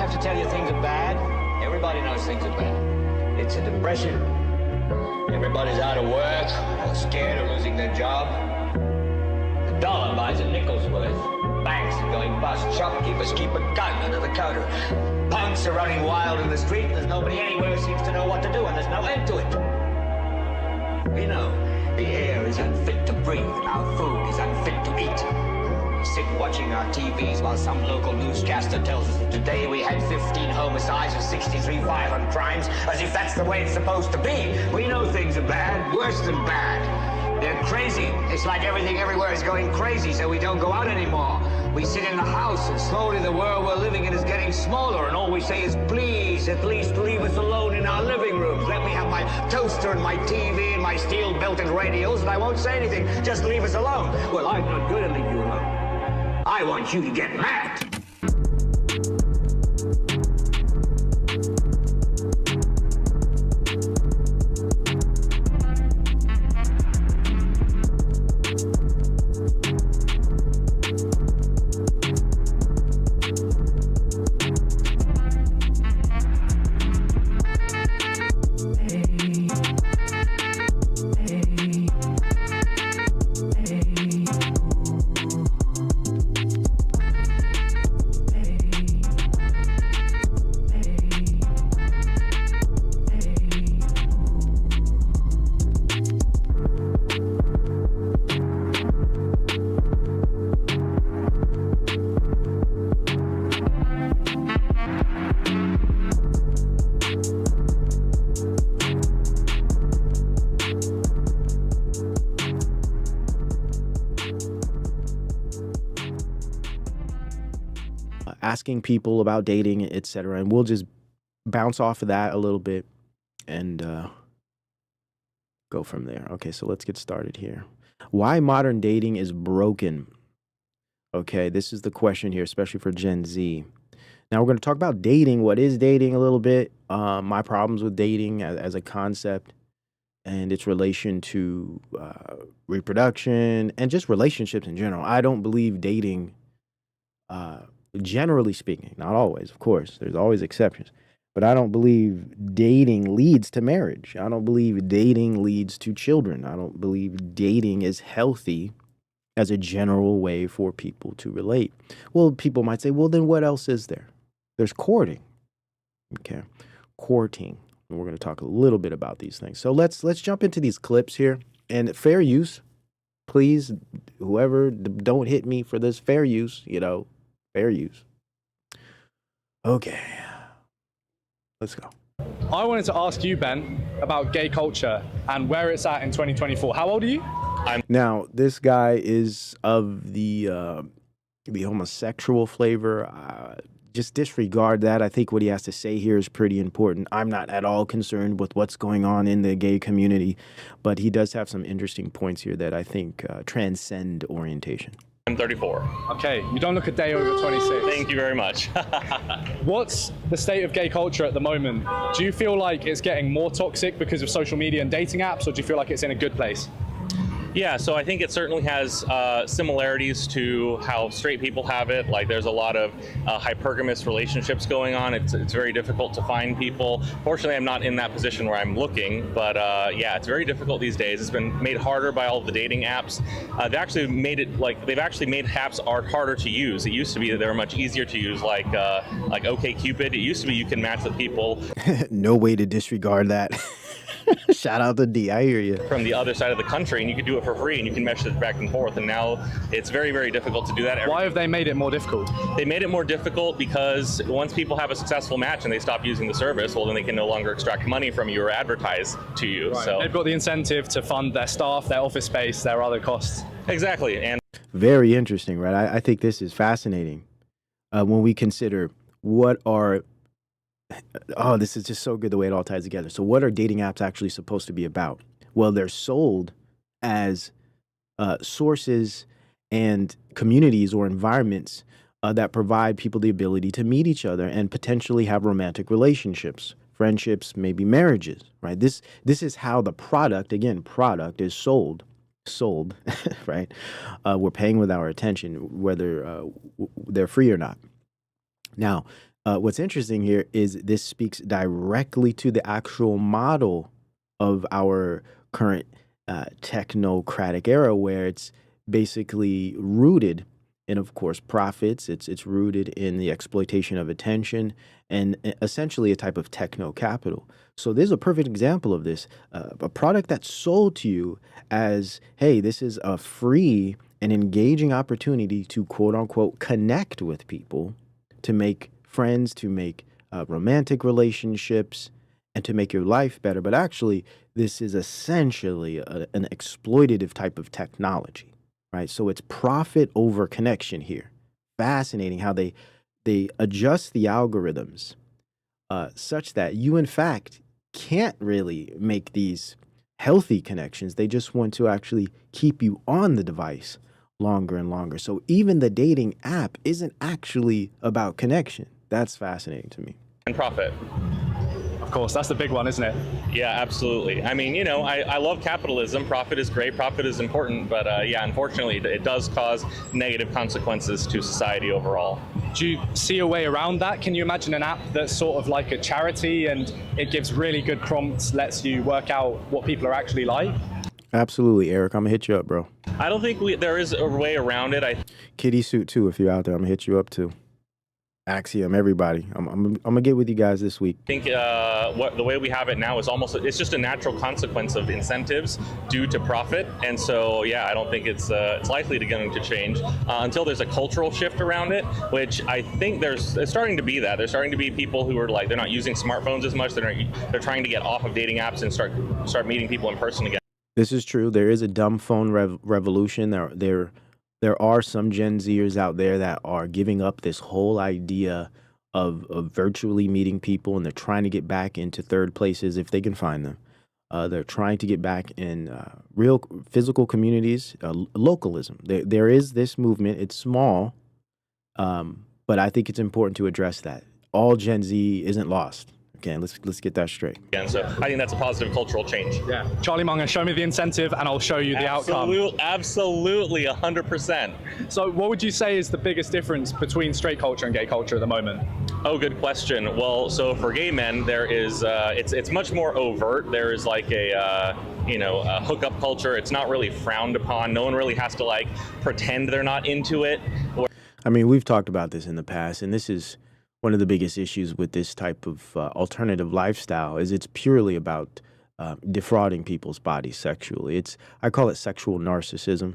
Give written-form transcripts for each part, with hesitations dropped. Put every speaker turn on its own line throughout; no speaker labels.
have to tell you things are bad? Everybody knows things are bad. It's a depression. Everybody's out of work, or scared of losing their job. The dollar buys a nickel's worth. Banks are going bust. Shopkeepers keep a gun under the counter. Punks are running wild in the street. There's nobody anywhere who seems to know what to do, and there's no end to it. We know the air is unfit to breathe. Our food is unfit to eat. We sit watching our TVs while some local newscaster tells us that today we had 15 homicides and 63 violent crimes, as if that's the way it's supposed to be. We know things are bad, worse than bad. They're crazy. It's like everything everywhere is going crazy, so we don't go out anymore. We sit in the house, and slowly the world we're living in is getting smaller, and all we say is, please, at least leave us alone in our living rooms. Let me have my toaster and my TV and my steel-belted radios, and I won't say anything. Just leave us alone. Well, I'm not going to leave you alone. I want you to get mad.
Asking people about dating, etc. And we'll just bounce off of that a little bit and go from there. Okay, so let's get started here. Why modern dating is broken. Okay, this is the question here, especially for Gen Z. Now we're going to talk about dating. What is dating a little bit? My problems with dating as a concept and its relation to reproduction and just relationships in general. I don't believe dating, generally speaking, not always, of course, there's always exceptions, but I don't believe dating leads to marriage. I don't believe dating leads to children. I don't believe dating is healthy as a general way for people to relate. Well, people might say, well, then what else is there? There's courting. Okay, courting. And we're going to talk a little bit about these things. So let's jump into these clips here. And fair use, please, whoever, don't hit me for this. Fair use, fair use. Okay, let's go.
I wanted to ask you, Ben, about gay culture and where it's at in 2024. How old are you?
Now, this guy is of the homosexual flavor. Just disregard that. I think what he has to say here is pretty important. I'm not at all concerned with what's going on in the gay community, but he does have some interesting points here that I think transcend orientation.
I'm 34.
Okay, you don't look a day over 26.
Thank you very much.
What's the state of gay culture at the moment? Do you feel like it's getting more toxic because of social media and dating apps, or do you feel like it's in a good place?
Yeah, so I think it certainly has similarities to how straight people have it. Like, there's a lot of hypergamous relationships going on. It's very difficult to find people. Fortunately, I'm not in that position where I'm looking, but yeah, it's very difficult these days. It's been made harder by all of the dating apps. They've actually made apps harder to use. It used to be that they were much easier to use, like OkCupid. It used to be you can match with people.
No way to disregard that. Shout out to D, I hear you.
From the other side of the country, and you can do it for free, and you can mesh it back and forth. And now it's very, very difficult to do that.
Why have they made it more difficult?
They made it more difficult because once people have a successful match and they stop using the service, well, then they can no longer extract money from you or advertise to you.
Right.
So
they've got the incentive to fund their staff, their office space, their other costs.
Exactly. And
very interesting, right? I think this is fascinating when we consider what are. Oh, this is just so good the way it all ties together. So what are dating apps actually supposed to be about? Well, they're sold as sources and communities or environments that provide people the ability to meet each other and potentially have romantic relationships, friendships, maybe marriages, right? This is how the product is sold, right? We're paying with our attention, whether they're free or not. Now, What's interesting here is this speaks directly to the actual model of our current technocratic era, where it's basically rooted in, of course, profits. It's rooted in the exploitation of attention and essentially a type of techno capital. So there's a perfect example of this. A product that's sold to you as, hey, this is a free and engaging opportunity to quote unquote connect with people, to make friends, to make romantic relationships, and to make your life better. But actually, this is essentially an exploitative type of technology, right? So it's profit over connection here. Fascinating how they adjust the algorithms such that you, in fact, can't really make these healthy connections. They just want to actually keep you on the device longer and longer. So even the dating app isn't actually about connection. That's fascinating to me.
And profit.
Of course, that's the big one, isn't it?
Yeah, absolutely. I mean, I love capitalism. Profit is great. Profit is important. But yeah, unfortunately, it does cause negative consequences to society overall.
Do you see a way around that? Can you imagine an app that's sort of like a charity and it gives really good prompts, lets you work out what people are actually like?
Absolutely, Eric. I'm gonna hit you up, bro.
I don't think there is a way around it.
Kitty Suit too, if you're out there, I'm gonna hit you up too. Axiom, everybody. I'm gonna get with you guys this week.
I think the way we have it now is it's just a natural consequence of incentives due to profit, and so yeah, I don't think it's likely going to change until there's a cultural shift around it, which I think there's starting to be that. There's starting to be people who are like, they're not using smartphones as much. They're trying to get off of dating apps and start meeting people in person again.
This is true. There is a dumb phone revolution. There are some Gen Zers out there that are giving up this whole idea of virtually meeting people, and they're trying to get back into third places if they can find them. They're trying to get back in real physical communities, localism. There is this movement. It's small, but I think it's important to address that. All Gen Z isn't lost. Okay, let's get that straight.
And so I think that's a positive cultural change.
Yeah. Charlie Munger, show me the incentive and I'll show you the outcome.
Absolutely, 100%.
So what would you say is the biggest difference between straight culture and gay culture at the moment?
Oh, good question. Well, so for gay men, there is, it's much more overt. There is like a hookup culture. It's not really frowned upon. No one really has to like pretend they're not into it.
I mean, we've talked about this in the past, and this is one of the biggest issues with this type of alternative lifestyle is it's purely about defrauding people's bodies sexually. I call it sexual narcissism.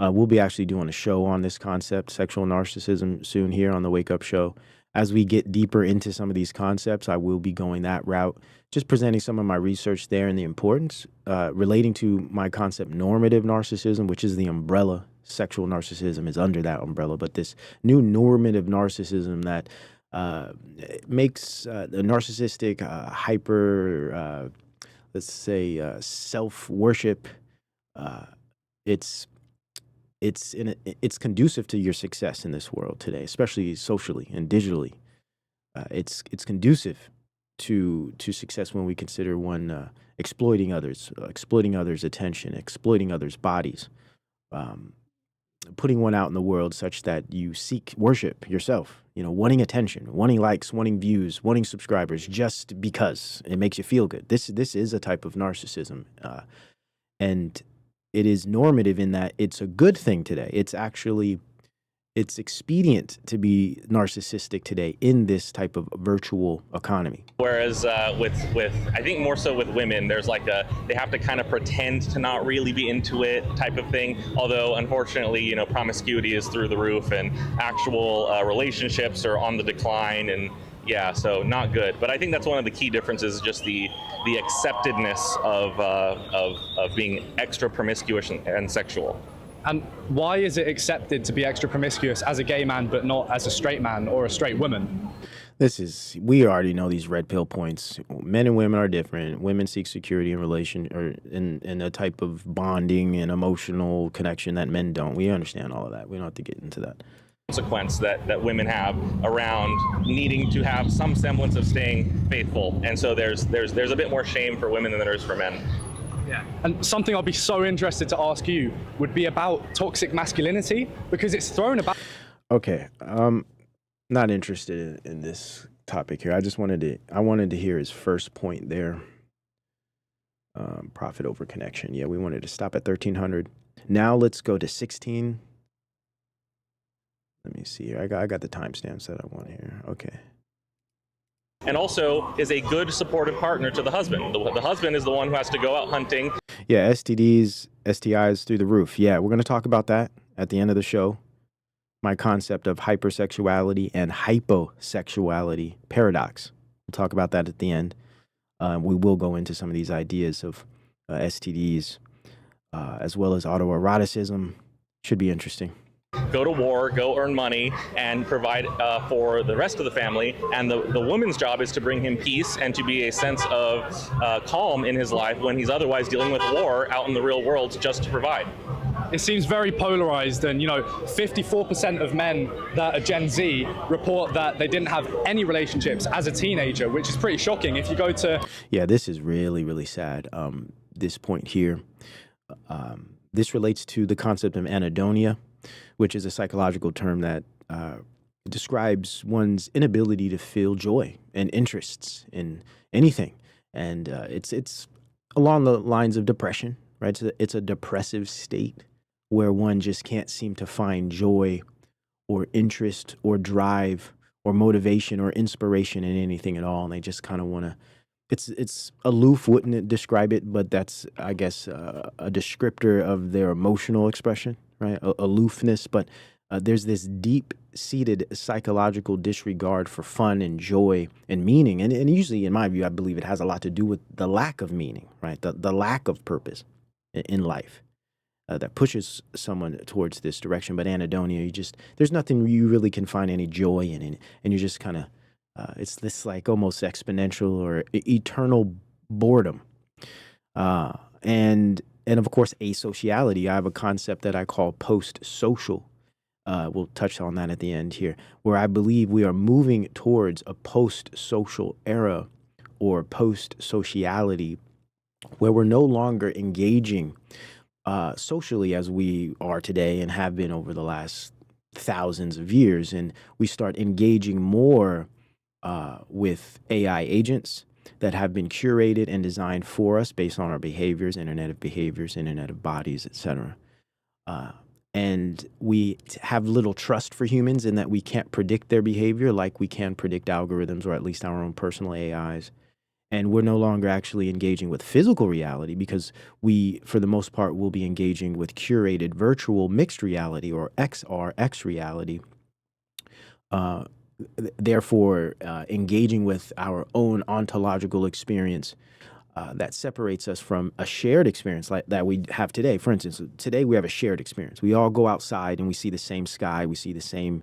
We'll be actually doing a show on this concept, sexual narcissism, soon here on the Wake Up Show. As we get deeper into some of these concepts, I will be going that route, just presenting some of my research there and the importance relating to my concept normative narcissism, which is the umbrella. Sexual narcissism is under that umbrella, but this new normative narcissism that makes the narcissistic, hyper, let's say, self-worship. It's conducive to your success in this world today, especially socially and digitally. It's conducive to success when we consider one exploiting others' attention, exploiting others' bodies. Putting one out in the world such that you seek worship yourself, wanting attention, wanting likes, wanting views, wanting subscribers, just because it makes you feel good. This is a type of narcissism. And it is normative in that it's a good thing today. It's expedient to be narcissistic today in this type of virtual economy.
Whereas with I think more so with women, there's like they have to kind of pretend to not really be into it type of thing. Although unfortunately, promiscuity is through the roof and actual relationships are on the decline, and yeah, so not good. But I think that's one of the key differences, just the acceptedness of being extra promiscuous and sexual.
And why is it accepted to be extra promiscuous as a gay man, but not as a straight man or a straight woman?
We already know these red pill points. Men and women are different. Women seek security in relation or in a type of bonding and emotional connection that men don't. We understand all of that. We don't have to get into that.
Consequence that women have around needing to have some semblance of staying faithful. And so there's a bit more shame for women than there is for men.
Yeah. And something I'll be so interested to ask you would be about toxic masculinity, because it's thrown about.
Okay. Not interested in this topic here. I wanted to hear his first point there. Profit over connection. Yeah, we wanted to stop at 1300. Now let's go to 16. Let me see here. I got the timestamps that I want here. Okay.
And also is a good supportive partner to the husband. The husband is the one who has to go out hunting.
Yeah, STDs, STIs through the roof. Yeah, we're going to talk about that at the end of the show. My concept of hypersexuality and hyposexuality paradox. We'll talk about that at the end. We will go into some of these ideas of STDs as well as autoeroticism. Should be interesting.
Go to war, go earn money, and provide for the rest of the family. And the woman's job is to bring him peace and to be a sense of calm in his life when he's otherwise dealing with war out in the real world just to provide.
It seems very polarized, and 54% of men that are Gen Z report that they didn't have any relationships as a teenager, which is pretty shocking. If you go to...
Yeah, this is really, really sad. This point here, this relates to the concept of Adonia, which is a psychological term that describes one's inability to feel joy and interests in anything. And it's along the lines of depression, right? It's a depressive state where one just can't seem to find joy or interest or drive or motivation or inspiration in anything at all. And they just kind of want to, it's aloof, wouldn't it describe it? But that's, I guess, a descriptor of their emotional expression, right? Aloofness. But there's this deep-seated psychological disregard for fun and joy and meaning. And usually, in my view, I believe it has a lot to do with the lack of meaning, right? The lack of purpose in life. That pushes someone towards this direction. But Adonia, there's nothing you really can find any joy in it. And you're just kind of, it's this like almost exponential or eternal boredom. And of course, asociality. I have a concept that I call post-social. We'll touch on that at the end here, where I believe we are moving towards a post-social era or post-sociality where we're no longer engaging socially as we are today and have been over the last thousands of years. And we start engaging more with AI agents that have been curated and designed for us based on our behaviors, internet of bodies, etc. And we have little trust for humans in that we can't predict their behavior like we can predict algorithms or at least our own personal AIs. And we're no longer actually engaging with physical reality because we, for the most part, will be engaging with curated virtual mixed reality or XR reality. Therefore, engaging with our own ontological experience that separates us from a shared experience like that we have today. For instance, today we have a shared experience. We all go outside and we see the same sky, we see the same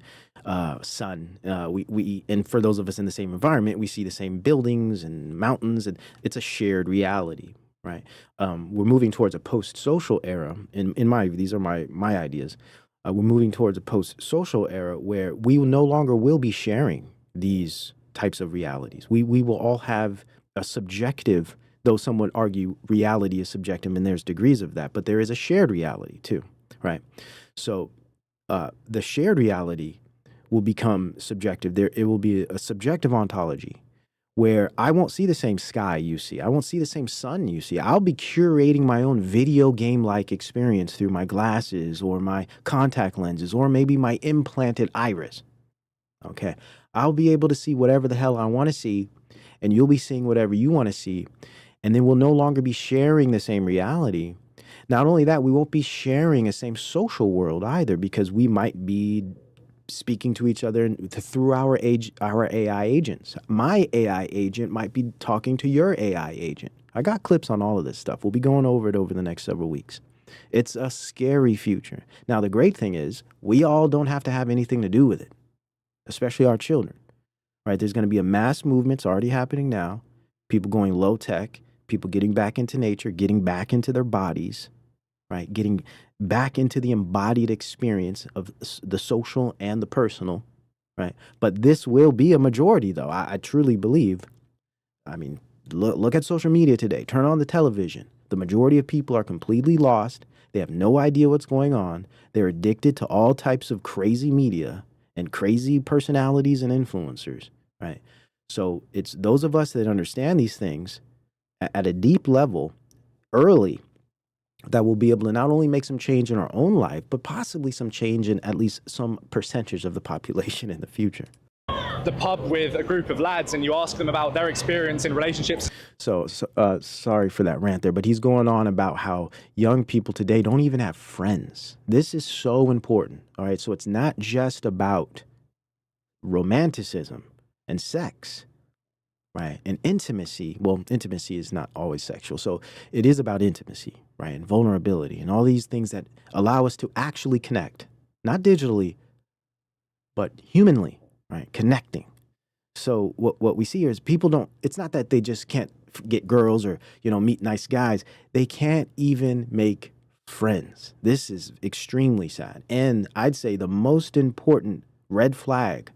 sun. And for those of us in the same environment, we see the same buildings and mountains, and it's a shared reality, right? We're moving towards a post-social era. In my view, these are my ideas. We're moving towards a post-social era where we no longer will be sharing these types of realities. We will all have a subjective, though some would argue reality is subjective and there's degrees of that, but there is a shared reality too, right? So the shared reality will become subjective. It will be a subjective ontology where I won't see the same sky you see. I won't see the same sun you see. I'll be curating my own video game-like experience through my glasses or my contact lenses or maybe my implanted iris. Okay. I'll be able to see whatever the hell I want to see, and you'll be seeing whatever you want to see. And then we'll no longer be sharing the same reality. Not only that, we won't be sharing the same social world either, because we might be speaking to each other through our AI agents. My AI agent might be talking to your AI agent. I got clips on all of this stuff. We'll be going over it over the next several weeks. It's a scary future. Now, the great thing is we all don't have to have anything to do with it, especially our children, right? There's going to be a mass movement. It's already happening now. People going low tech, people getting back into nature, getting back into their bodies, right? Getting back into the embodied experience of the social and the personal, right? But this will be a majority, though. I truly believe. I mean, look at social media today. Turn on the television. The majority of people are completely lost. They have no idea what's going on. They're addicted to all types of crazy media, and crazy personalities and influencers, right? So it's those of us that understand these things at a deep level early that will be able to not only make some change in our own life, but possibly some change in at least some percentage of the population in the future.
The pub with a group of lads and you ask them about their experience in relationships.
So sorry for that rant there, but he's going on about how young people today don't even have friends. This is so important. All right. So it's not just about romanticism and sex, right? And intimacy. Well, intimacy is not always sexual. So it is about intimacy, right? And vulnerability and all these things that allow us to actually connect, not digitally, but humanly, right? Connecting. So what we see here is people don't, it's not that they just can't get girls or, meet nice guys. They can't even make friends. This is extremely sad. And I'd say the most important red flag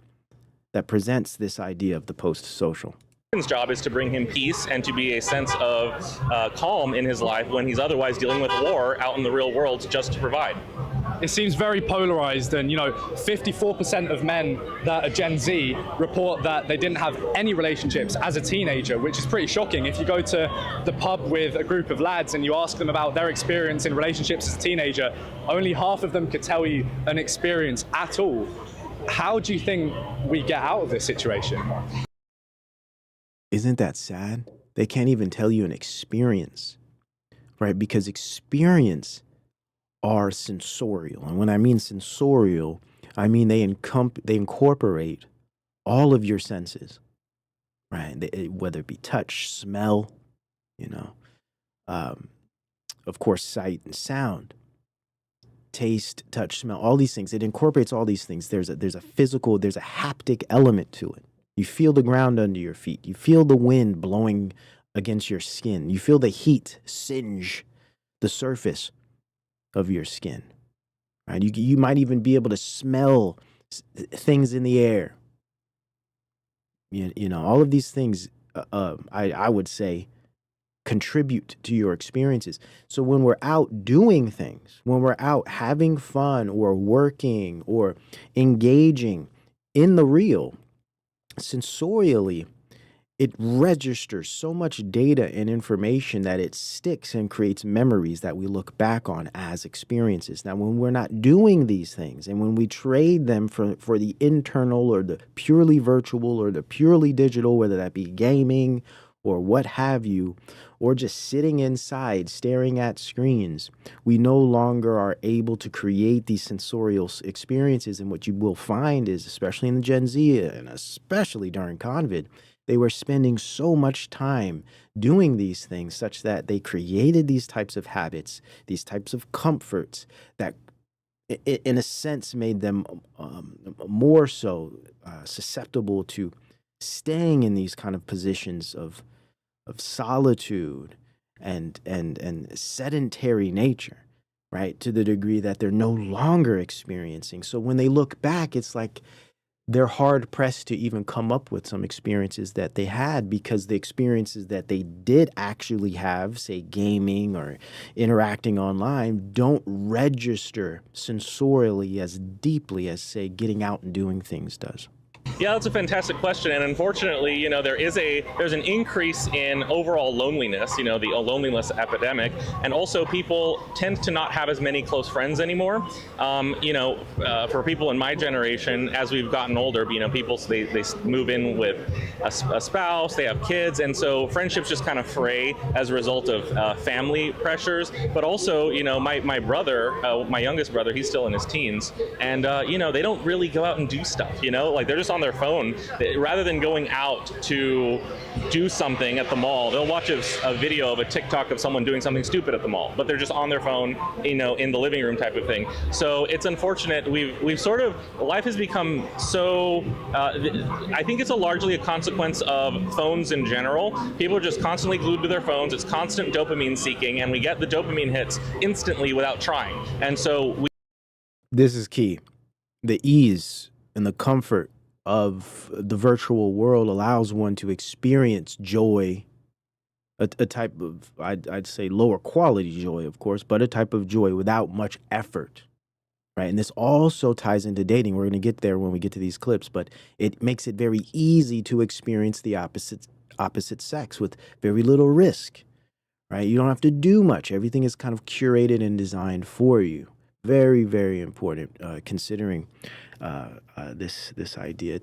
that presents this idea of the post-social.
His job is to bring him peace and to be a sense of calm in his life when he's otherwise dealing with war out in the real world just to provide.
It seems very polarized, and 54% of men that are Gen Z report that they didn't have any relationships as a teenager, which is pretty shocking. If you go to the pub with a group of lads and you ask them about their experience in relationships as a teenager, only half of them could tell you an experience at all. How do you think we get out of this situation?
Isn't that sad? They can't even tell you an experience, right? Because experience are sensorial. And when I mean sensorial, I mean they incorporate all of your senses, right? Whether it be touch, smell, of course, sight and sound, taste, touch, smell, all these things. It incorporates all these things. There's a haptic element to it. You feel the ground under your feet. You feel the wind blowing against your skin. You feel the heat singe the surface of your skin, right? You might even be able to smell things in the air. All of these things, I would say, contribute to your experiences. So when we're out doing things, when we're out having fun or working or engaging in the real, sensorially, it registers so much data and information that it sticks and creates memories that we look back on as experiences. Now, when we're not doing these things and when we trade them for the internal or the purely virtual or the purely digital, whether that be gaming or what have you, or just sitting inside staring at screens, we no longer are able to create these sensorial experiences. And what you will find is, especially in the Gen Z and especially during COVID, they were spending so much time doing these things such that they created these types of habits, these types of comforts that in a sense made them more so susceptible to staying in these kind of positions of solitude and sedentary nature, right? To the degree that they're no longer experiencing. So when they look back, it's like they're hard pressed to even come up with some experiences that they had, because the experiences that they did actually have, say gaming or interacting online, don't register sensorially as deeply as, say, getting out and doing things does.
Yeah, that's a fantastic question, and unfortunately, there's an increase in overall loneliness, the loneliness epidemic, and also people tend to not have as many close friends anymore. For people in my generation, as we've gotten older, people they move in with a spouse, they have kids, and so friendships just kind of fray as a result of family pressures. But also, my brother, my youngest brother, he's still in his teens, and they don't really go out and do stuff. Like they're just on their phone. Rather than going out to do something at the mall, they'll watch a video of a TikTok of someone doing something stupid at the mall, but they're just on their phone, in the living room type of thing. So it's unfortunate. We've sort of, life has become so, I think it's largely a consequence of phones in general. People are just constantly glued to their phones. It's constant dopamine seeking, and we get the dopamine hits instantly without trying. And so
this is key. The ease and the comfort of the virtual world allows one to experience joy, a type of, I'd say lower quality joy, of course, but a type of joy without much effort, right? And this also ties into dating. We're going to get there when we get to these clips, but it makes it very easy to experience the opposite sex with very little risk, right? You don't have to do much. Everything is kind of curated and designed for you. Very, very important, considering this idea.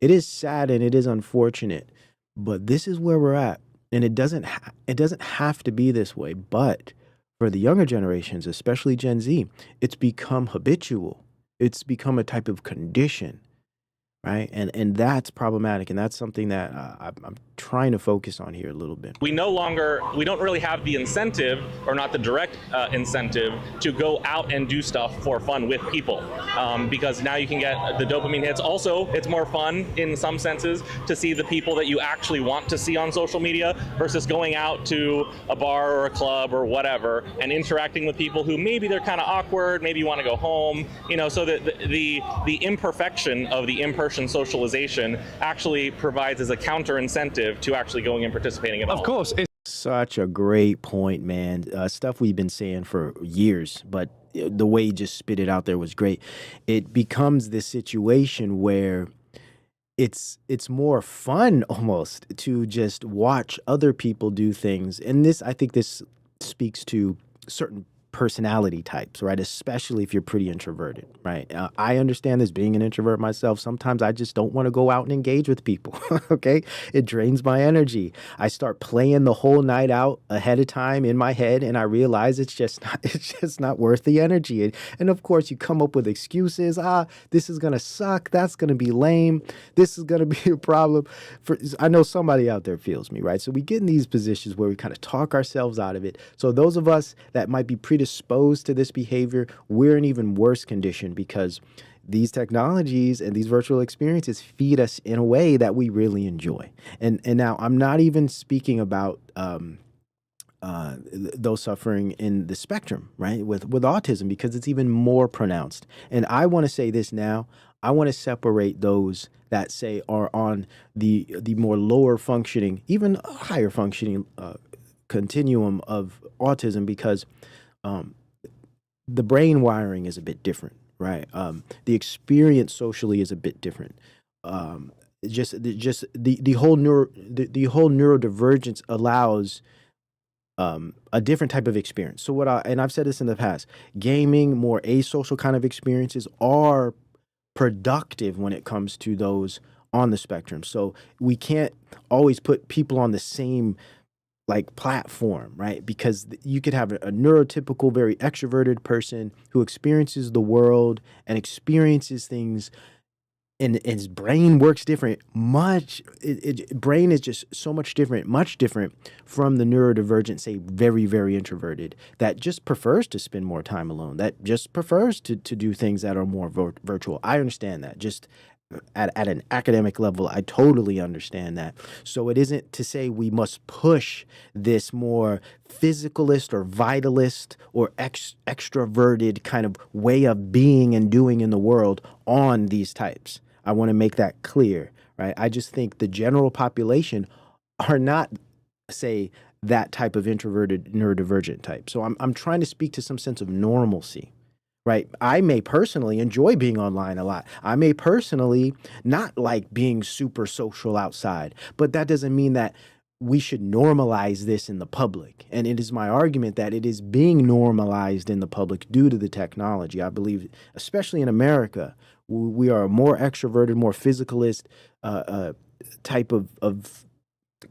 It is sad and it is unfortunate, but this is where we're at, and it doesn't have to be this way. But for the younger generations, especially Gen Z, it's become habitual. It's become a type of condition, right? And that's problematic, and that's something that I'm trying to focus on here a little bit.
We don't really have the incentive, or not the direct incentive, to go out and do stuff for fun with people, because now you can get the dopamine hits. Also, it's more fun in some senses to see the people that you actually want to see on social media versus going out to a bar or a club or whatever and interacting with people who maybe they're kind of awkward, maybe you want to go home, so that the imperfection of the in-person socialization actually provides as a counter incentive to actually going and participating at all.
Of course.
Such a great point, man. Stuff we've been saying for years, but the way you just spit it out there was great. It becomes this situation where it's more fun almost to just watch other people do things. And I think this speaks to certain personality types, right? Especially if you're pretty introverted, right? I understand this, being an introvert myself. Sometimes I just don't want to go out and engage with people, okay? It drains my energy. I start playing the whole night out ahead of time in my head, and I realize it's just not worth the energy. And of course, you come up with excuses. This is going to suck. That's going to be lame. This is going to be a problem. I know somebody out there feels me, right? So we get in these positions where we kind of talk ourselves out of it. So those of us that might be predisposed to this behavior, we're in even worse condition because these technologies and these virtual experiences feed us in a way that we really enjoy. And now I'm not even speaking about those suffering in the spectrum, right, with autism, because it's even more pronounced. And I want to say this now. I want to separate those that say are on the more lower functioning, even higher functioning continuum of autism, because the brain wiring is a bit different, right? The experience socially is a bit different. Just the whole neurodivergence allows a different type of experience. So and I've said this in the past, gaming, more asocial kind of experiences are productive when it comes to those on the spectrum. So we can't always put people on the same platform, right? Because you could have a neurotypical, very extroverted person who experiences the world and experiences things, and his brain works different. Brain is just so much different, much different from the neurodivergent, say very, very introverted, that just prefers to spend more time alone, that just prefers to do things that are more virtual. I understand that. Just at an academic level, I totally understand that. So it isn't to say we must push this more physicalist or vitalist or extroverted kind of way of being and doing in the world on these types. I want to make that clear, right? I just think the general population are not, say, that type of introverted neurodivergent type. So I'm trying to speak to some sense of normalcy. Right. I may personally enjoy being online a lot. I may personally not like being super social outside, but that doesn't mean that we should normalize this in the public. And it is my argument that it is being normalized in the public due to the technology. I believe, especially in America, we are a more extroverted, more physicalist type of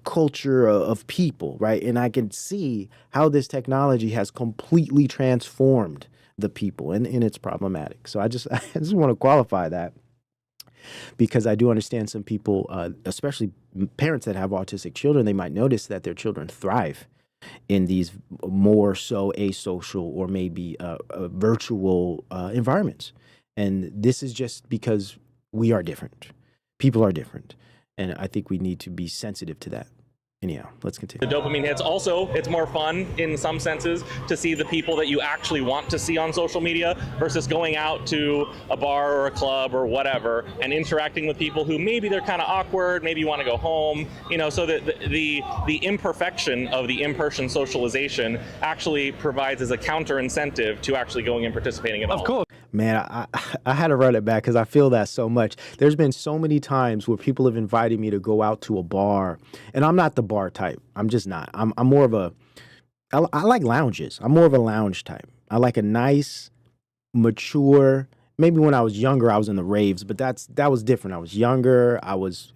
culture of people, right? And I can see how this technology has completely transformed the people, and it's problematic. So I just want to qualify that, because I do understand some people, especially parents that have autistic children, they might notice that their children thrive in these more so asocial or maybe virtual environments. And this is just because we are different. People are different. And I think we need to be sensitive to that. Anyhow, let's continue.
The dopamine hits. Also, it's more fun in some senses to see the people that you actually want to see on social media versus going out to a bar or a club or whatever and interacting with people who maybe they're kind of awkward, maybe you want to go home, so that the imperfection of the in-person socialization actually provides as a counter incentive to actually going and participating at all.
Of course.
Man, I had to run it back because I feel that so much. There's been so many times where people have invited me to go out to a bar, and I'm not the bar type. I'm just not. I'm more of a. I like lounges. I'm more of a lounge type. I like a nice, mature. Maybe when I was younger, I was in the raves, but that was different. I was younger. I was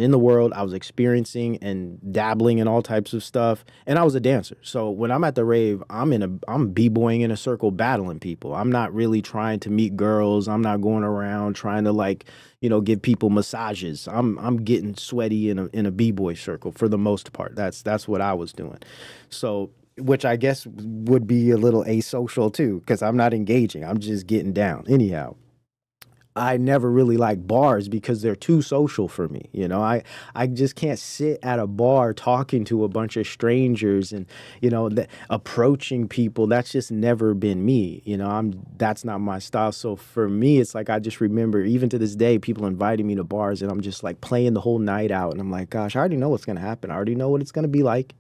in the world. I was experiencing and dabbling in all types of stuff, and I was a dancer. So when I'm at the rave, I'm b-boying in a circle, battling people. I'm not really trying to meet girls. I'm not going around trying to like, give people massages. I'm getting sweaty in a b-boy circle for the most part. That's what I was doing. So, which I guess would be a little asocial too, because I'm not engaging. I'm just getting down. Anyhow, I never really like bars because they're too social for me. I just can't sit at a bar talking to a bunch of strangers and, approaching people. That's just never been me. That's not my style. So for me, it's like I just remember even to this day, people inviting me to bars and I'm just like playing the whole night out. And I'm like, gosh, I already know what's going to happen. I already know what it's going to be like.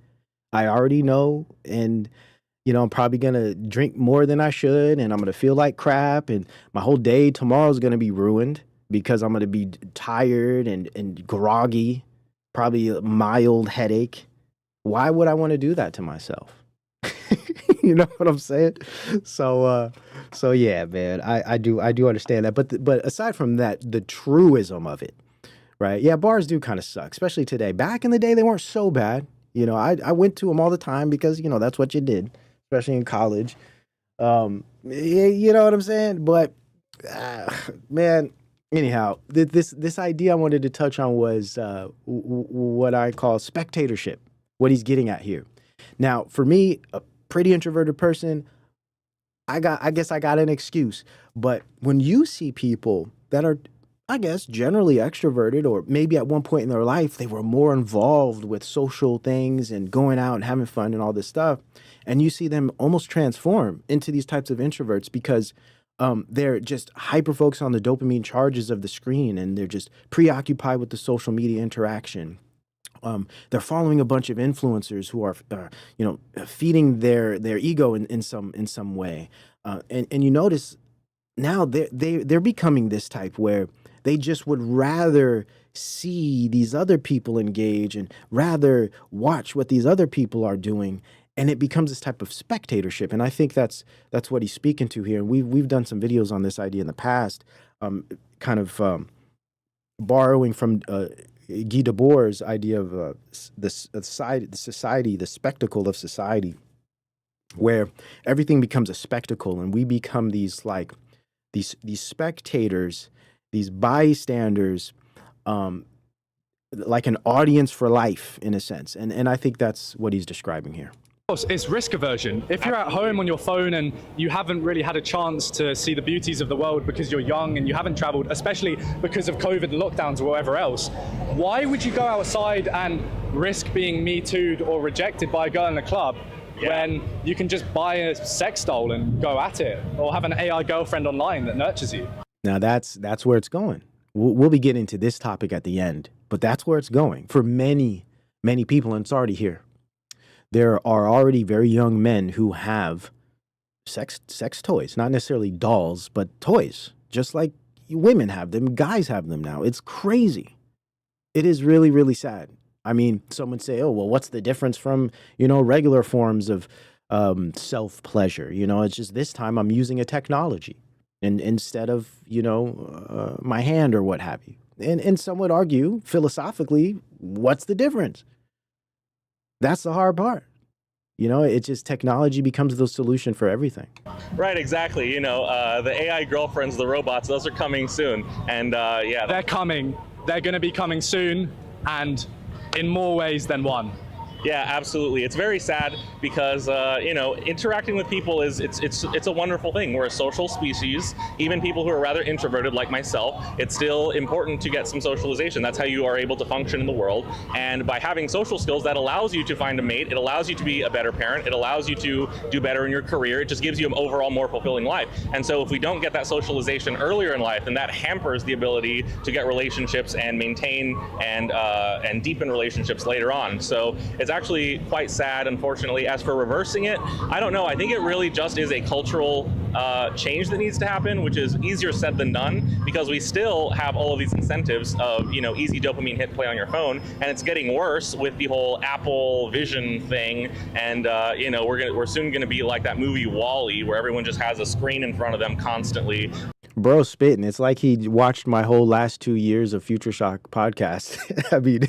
I already know. And I'm probably going to drink more than I should, and I'm going to feel like crap, and my whole day tomorrow is going to be ruined because I'm going to be tired and groggy, probably a mild headache. Why would I want to do that to myself? You know what I'm saying? So yeah, man, I do understand that. But aside from that, the truism of it, right? Yeah, bars do kind of suck, especially today. Back in the day, they weren't so bad. I went to them all the time because, that's what you did, especially in college. You know what I'm saying? But, man, anyhow, this idea I wanted to touch on was what I call spectatorship, what he's getting at here. Now, for me, a pretty introverted person, I guess I got an excuse. But when you see people that are, I guess, generally extroverted, or maybe at one point in their life, they were more involved with social things and going out and having fun and all this stuff. And you see them almost transform into these types of introverts because they're just hyper-focused on the dopamine charges of the screen, and they're just preoccupied with the social media interaction. They're following a bunch of influencers who are, feeding their ego in some way. And you notice now they're becoming this type where they just would rather see these other people engage and rather watch what these other people are doing. And it becomes this type of spectatorship. And I think that's what he's speaking to here. And we've done some videos on this idea in the past, borrowing from Guy Debord's idea of the society, the spectacle of society, where everything becomes a spectacle and we become these spectators, these bystanders, like an audience for life in a sense. And I think that's what he's describing here.
It's risk aversion. If you're at home on your phone and you haven't really had a chance to see the beauties of the world because you're young and you haven't traveled, especially because of COVID and lockdowns or whatever else, why would you go outside and risk being Me Too'd or rejected by a girl in a club when you can just buy a sex doll and go at it, or have an AI girlfriend online that nurtures you?
Now that's where it's going. We'll be getting to this topic at the end, but that's where it's going for many, many people, and it's already here. There are already very young men who have sex toys, not necessarily dolls, but toys, just like women have them, guys have them now. It's crazy. It is really, really sad. I mean, some would say, oh, well, what's the difference from, regular forms of self-pleasure? It's just this time I'm using a technology and instead of, my hand or what have you. And some would argue, philosophically, what's the difference? That's the hard part. It's just technology becomes the solution for everything.
Right, exactly. The AI girlfriends, the robots, those are coming soon. And
they're coming. They're going to be coming soon, and in more ways than one.
Yeah, absolutely. It's very sad because interacting with people it's a wonderful thing. We're a social species. Even people who are rather introverted like myself, it's still important to get some socialization. That's how you are able to function in the world. And by having social skills, that allows you to find a mate. It allows you to be a better parent. It allows you to do better in your career. It just gives you an overall more fulfilling life. And so if we don't get that socialization earlier in life, then that hampers the ability to get relationships and maintain and deepen relationships later on. So it's actually quite sad, unfortunately. As for reversing it, I don't know. I think it really just is a cultural change that needs to happen, which is easier said than done, because we still have all of these incentives of, easy dopamine hit play on your phone, and it's getting worse with the whole Apple Vision thing. And we're soon going to be like that movie WALL-E, where everyone just has a screen in front of them constantly.
Bro, spitting. It's like he watched my whole last 2 years of Future Shock podcast. I mean,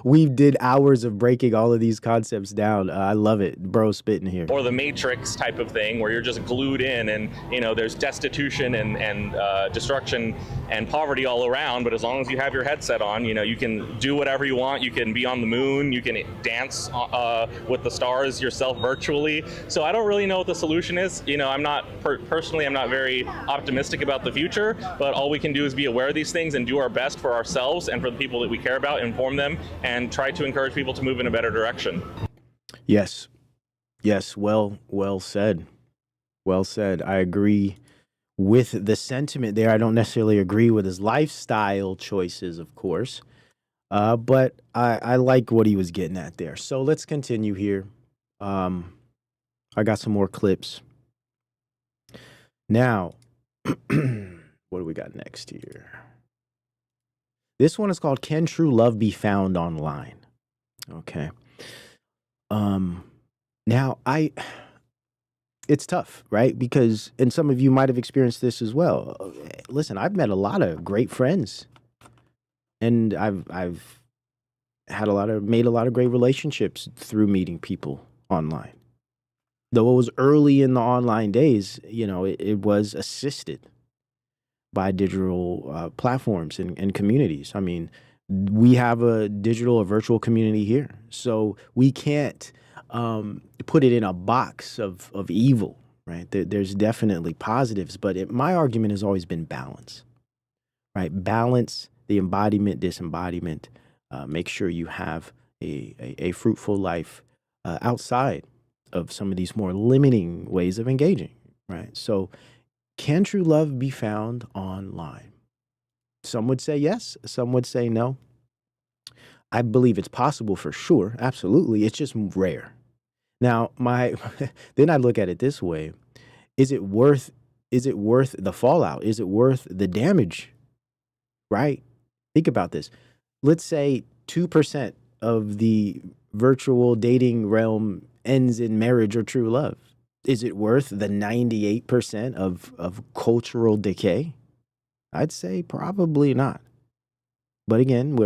we did hours of breaking all of these concepts down. I love it. Bro, spitting here.
Or the Matrix type of thing, where you're just glued in, and there's destitution and destruction and poverty all around. But as long as you have your headset on, you can do whatever you want. You can be on the moon. You can dance with the stars yourself virtually. So I don't really know what the solution is. I'm not personally, I'm not very optimistic about the future, but all we can do is be aware of these things and do our best for ourselves and for the people that we care about, inform them, and try to encourage people to move in a better direction.
Yes. Well said. Well said. I agree with the sentiment there. I don't necessarily agree with his lifestyle choices, of course, but I like what he was getting at there. So let's continue here. I got some more clips. Now, what do we got next here? This one is called "Can True Love Be Found Online?" Okay. Now it's tough, right? Because, and some of you might have experienced this as well. Listen, I've met a lot of great friends, and I've made a lot of great relationships through meeting people online. Though it was early in the online days, it was assisted by digital platforms and communities. I mean, we have a digital or virtual community here, so we can't put it in a box of evil, right? There's definitely positives, but my argument has always been balance, right? Balance, the embodiment, disembodiment. Make sure you have a fruitful life outside of some of these more limiting ways of engaging, right? So can true love be found online? Some would say yes, some would say no. I believe it's possible for sure, absolutely. It's just rare. Now, then I look at it this way. Is it worth the fallout? Is it worth the damage? Right? Think about this. Let's say 2% of the virtual dating realm ends in marriage or true love. Is it worth the 98% of cultural decay? I'd say probably not. But again,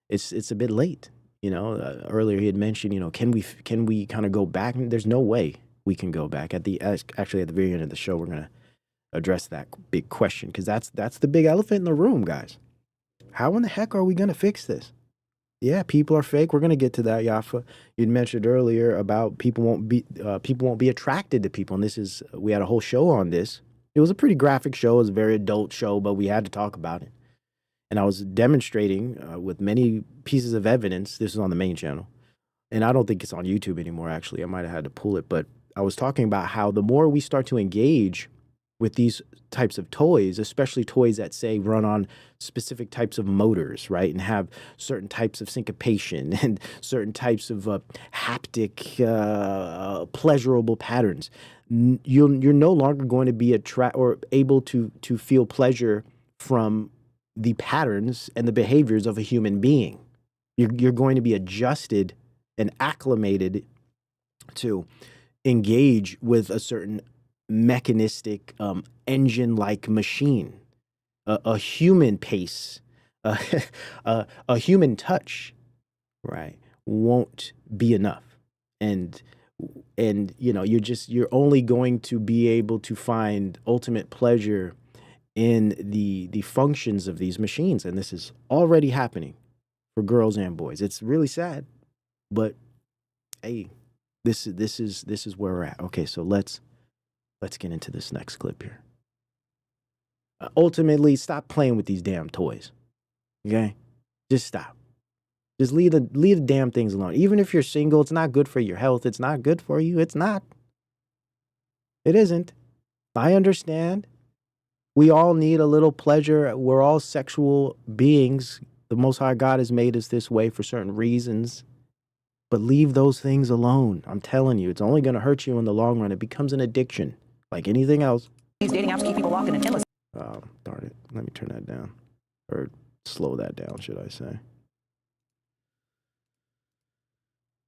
it's a bit late. Earlier he had mentioned, can we kind of go back? There's no way we can go back. Actually at the very end of the show, we're gonna address that big question, because that's the big elephant in the room, guys. How in the heck are we gonna fix this? Yeah, people are fake. We're gonna get to that, Yafa. You'd mentioned earlier about people won't be attracted to people, and we had a whole show on this. It was a pretty graphic show. It was a very adult show, but we had to talk about it. And I was demonstrating with many pieces of evidence. This is on the main channel, and I don't think it's on YouTube anymore. Actually, I might have had to pull it, but I was talking about how the more we start to engage with these types of toys, especially toys that say run on specific types of motors, right, and have certain types of syncopation and certain types of haptic pleasurable patterns, you're no longer going to be able to feel pleasure from the patterns and the behaviors of a human being. You're going to be adjusted and acclimated to engage with a certain mechanistic engine-like machine, a human pace, a human touch, right, won't be enough. And you're only going to be able to find ultimate pleasure in the functions of these machines. And this is already happening for girls and boys. It's really sad, but hey, this is where we're at. Okay, so let's get into this next clip here. Ultimately, stop playing with these damn toys. Okay? Just stop. Just leave the damn things alone. Even if you're single, it's not good for your health. It's not good for you. It's not. It isn't. I understand. We all need a little pleasure. We're all sexual beings. The Most High God has made us this way for certain reasons. But leave those things alone. I'm telling you, it's only going to hurt you in the long run. It becomes an addiction, like anything else.
These dating apps keep people locked in an endless
Oh, darn it. Let me turn that down. Or slow that down, should I say.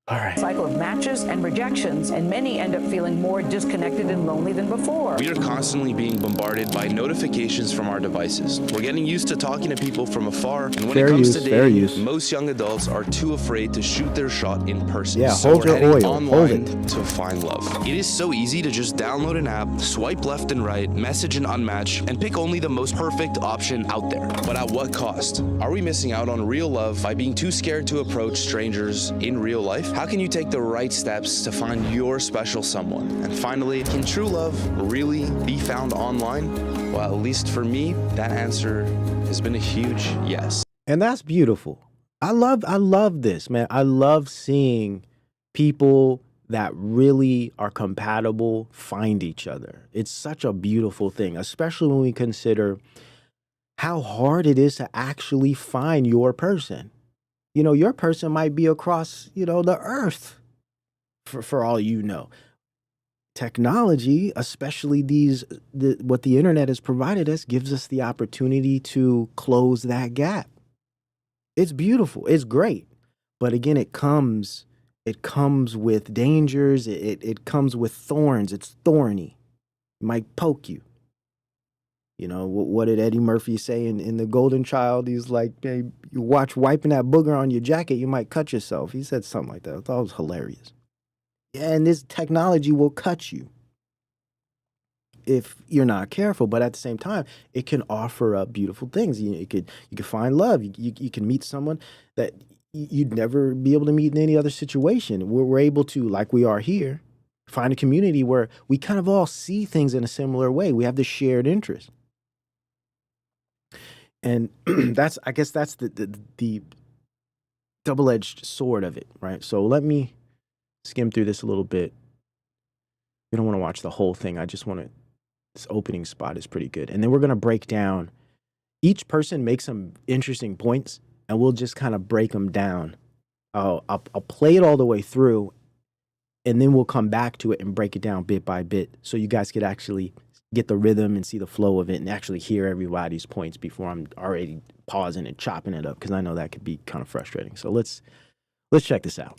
All right.
cycle of matches and rejections, and many end up feeling more disconnected and lonely than before.
We are constantly being bombarded by notifications from our devices. We're getting used to talking to people from afar, and when it comes to dating, most young adults are too afraid to shoot their shot in person.
Yeah,
so
hold
we're
your
heading
oil.
online
Hold it.
to find love. It is so easy to just download an app, swipe left and right, message and unmatch, and pick only the most perfect option out there. But at what cost? Are we missing out on real love by being too scared to approach strangers in real life? How can you take the right steps to find your special someone? And finally, can true love really be found online? Well, at least for me, that answer has been a huge yes.
And that's beautiful. I love this, man. I love seeing people that really are compatible find each other. It's such a beautiful thing, especially when we consider how hard it is to actually find your person. You know, your person might be across, the earth for all you know. Technology, especially what the internet has provided us, gives us the opportunity to close that gap. It's beautiful. It's great. But again, it comes with dangers. It comes with thorns. It's thorny. It might poke you. You know, what did Eddie Murphy say in The Golden Child? He's like, hey, you watch wiping that booger on your jacket, you might cut yourself. He said something like that. I thought it was hilarious. Yeah, and this technology will cut you if you're not careful. But at the same time, it can offer up beautiful things. You could find love. You can meet someone that you'd never be able to meet in any other situation. We're able to, like we are here, find a community where we kind of all see things in a similar way. We have this shared interest. And I guess that's the double-edged sword of it, right? So let me skim through this a little bit. We don't want to watch the whole thing. I just want to, this opening spot is pretty good. And then we're going to break down, each person makes some interesting points, and we'll just kind of break them down. I'll play it all the way through, and then we'll come back to it and break it down bit by bit so you guys could actually get the rhythm and see the flow of it and actually hear everybody's points before I'm already pausing and chopping it up, because I know that could be kind of frustrating. So let's check this out.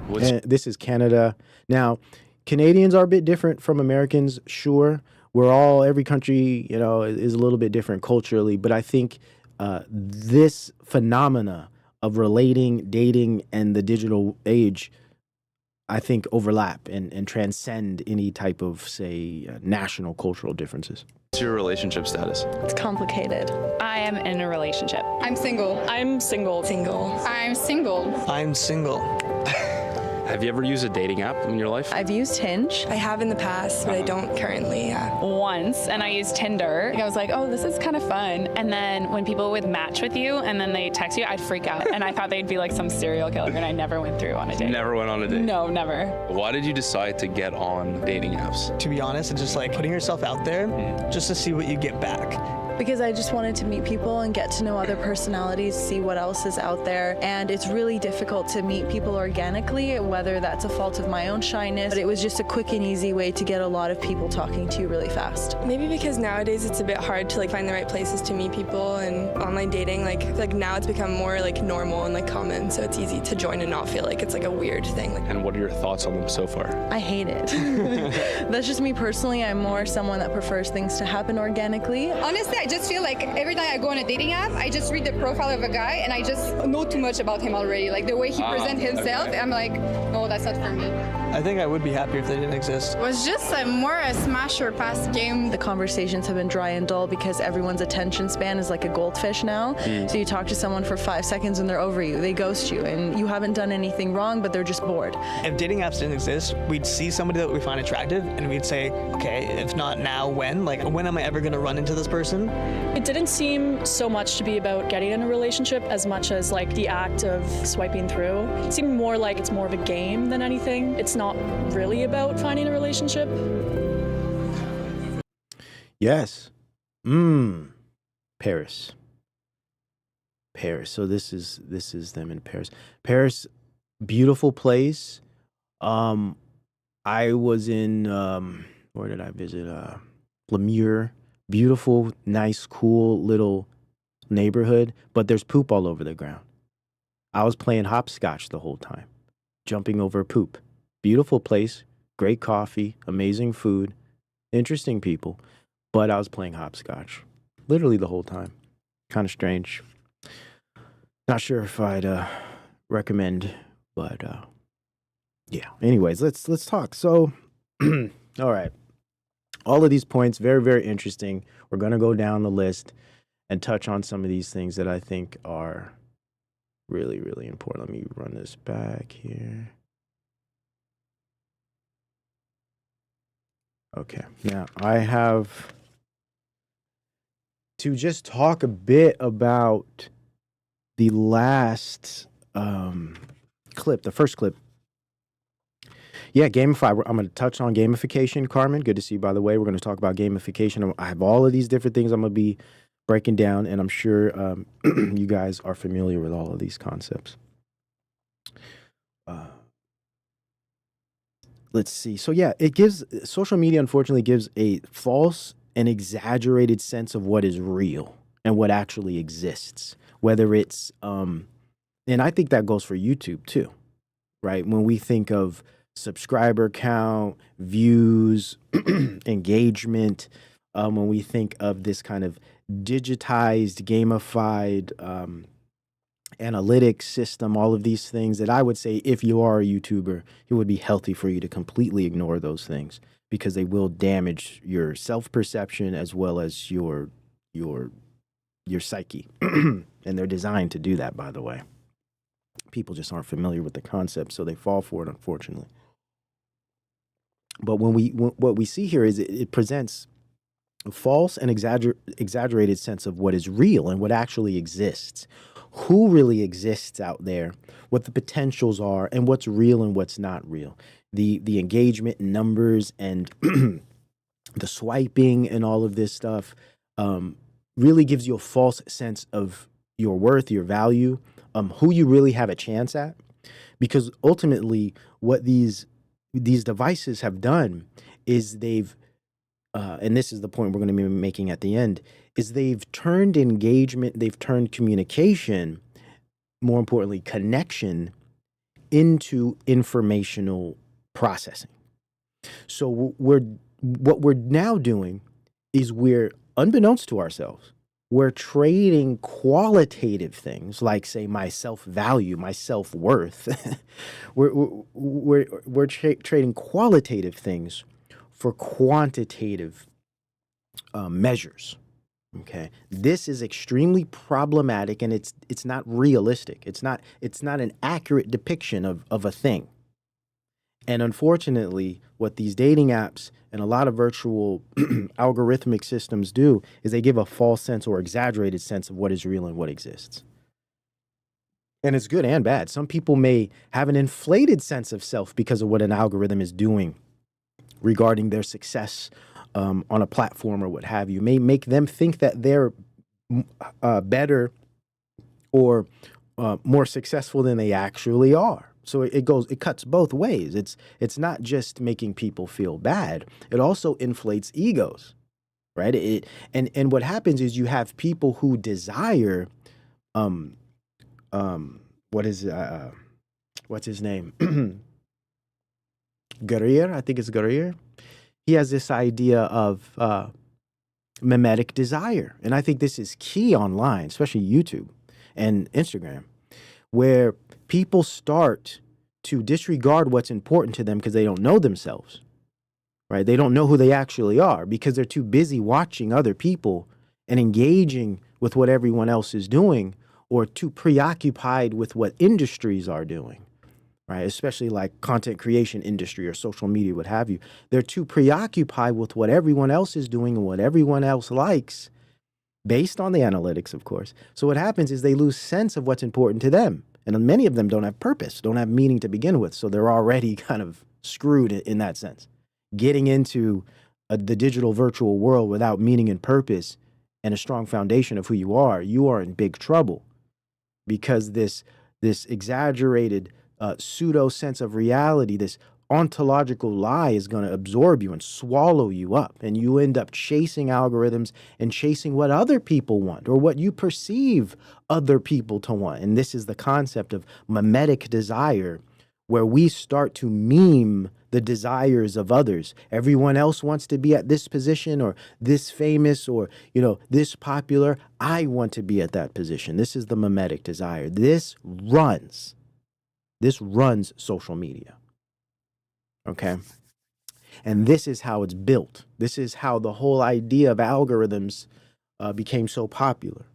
And this is Canada. Now, Canadians are a bit different from Americans, sure. Every country, is a little bit different culturally, but I think this phenomena of relating, dating, and the digital age, I think, overlap and transcend any type of, say, national cultural differences.
What's your relationship status?
It's complicated.
I am in a relationship.
I'm single.
I'm single.
I'm single.
I'm single.
Have you ever used a dating app in your life?
I've used Hinge.
I have in the past, but I don't currently,
Once, and I used Tinder. I was like, oh, this is kind of fun. And then when people would match with you and then they text you, I'd freak out. And I thought they'd be like some serial killer, and I never went through on a date.
Never went on a date?
No, never.
Why did you decide to get on dating apps?
To be honest, it's just like putting yourself out there just to see what you get back.
Because I just wanted to meet people and get to know other personalities, see what else is out there. And it's really difficult to meet people organically, whether that's a fault of my own shyness. But it was just a quick and easy way to get a lot of people talking to you really fast.
Maybe because nowadays it's a bit hard to find the right places to meet people, and online dating, like now it's become more normal and common, so it's easy to join and not feel like it's a weird thing.
And what are your thoughts on them so far?
I hate it. That's just me personally. I'm more someone that prefers things to happen organically.
Honestly, I just feel like every time I go on a dating app, I just read the profile of a guy and I just know too much about him already. Like the way he presents himself, okay. I'm like, no, that's not for me.
I think I would be happier if they didn't exist.
It was just more a smash or pass game.
The conversations have been dry and dull because everyone's attention span is like a goldfish now. So you talk to someone for 5 seconds and they're over you. They ghost you and you haven't done anything wrong, but they're just bored.
If dating apps didn't exist, we'd see somebody that we find attractive and we'd say, okay, if not now, when? When am I ever going to run into this person?
It didn't seem so much to be about getting in a relationship as much as the act of swiping through. It seemed more like it's more of a game than anything. It's not really about finding a relationship.
Yes. Paris. Paris. So this is them in Paris. Paris, beautiful place. I was in where did I visit? Lemur. Beautiful, nice, cool little neighborhood, but there's poop all over the ground. I was playing hopscotch the whole time, jumping over poop. Beautiful place, great coffee, amazing food, interesting people, but I was playing hopscotch literally the whole time. Kind of strange. Not sure if I'd recommend, but yeah. Anyways, let's talk. So, all right. All of these points, very, very interesting. We're going to go down the list and touch on some of these things that I think are really, really important. Let me run this back here. Okay. Now, I have to just talk a bit about the last clip, the first clip. Yeah, gamify. I'm going to touch on gamification, Carmen. Good to see you, by the way. We're going to talk about gamification. I have all of these different things I'm going to be breaking down, and I'm sure you guys are familiar with all of these concepts. Let's see. So yeah, social media unfortunately gives a false and exaggerated sense of what is real and what actually exists. Whether it's, and I think that goes for YouTube too, right? When we think of subscriber count, views, engagement, when we think of this kind of digitized, gamified analytics system, all of these things that I would say if you are a YouTuber, it would be healthy for you to completely ignore those things because they will damage your self-perception as well as your psyche. And they're designed to do that, by the way. People just aren't familiar with the concept, so they fall for it, unfortunately. But what we see here is it presents a false and exaggerated sense of what is real and what actually exists. Who really exists out there, what the potentials are, and what's real and what's not real. The engagement numbers and the swiping and all of this stuff really gives you a false sense of your worth, your value, who you really have a chance at. Because ultimately, what these devices have done is they've, and this is the point we're going to be making at the end, is they've turned engagement, they've turned communication, more importantly, connection, into informational processing. So what we're now doing is unbeknownst to ourselves, we're trading qualitative things like, say, my self-value, my self-worth. we're trading qualitative things for quantitative measures. Okay, this is extremely problematic, and it's not realistic. It's not an accurate depiction of a thing. And unfortunately, what these dating apps and a lot of virtual algorithmic systems do is they give a false sense or exaggerated sense of what is real and what exists. And it's good and bad. Some people may have an inflated sense of self because of what an algorithm is doing regarding their success on a platform or what have you. May make them think that they're better or more successful than they actually are. So it cuts both ways. It's not just making people feel bad. It also inflates egos, right? And what happens is you have people who desire, what's his name? Guerrier, I think it's Guerrier. He has this idea of mimetic desire. And I think this is key online, especially YouTube and Instagram, where people start to disregard what's important to them because they don't know themselves, right? They don't know who they actually are because they're too busy watching other people and engaging with what everyone else is doing, or too preoccupied with what industries are doing, right? Especially like content creation industry or social media, what have you. They're too preoccupied with what everyone else is doing and what everyone else likes, based on the analytics, of course. So what happens is they lose sense of what's important to them. And many of them don't have purpose, don't have meaning to begin with. So they're already kind of screwed in that sense. Getting into the digital virtual world without meaning and purpose and a strong foundation of who you are in big trouble. because this exaggerated pseudo sense of reality, this ontological lie is going to absorb you and swallow you up, and you end up chasing algorithms and chasing what other people want or what you perceive other people to want. And this is the concept of mimetic desire, where we start to meme the desires of others. Everyone else wants to be at this position or this famous or, this popular. I want to be at that position. This is the mimetic desire. This runs social media. Okay? And this is how it's built. This is how the whole idea of algorithms became so popular,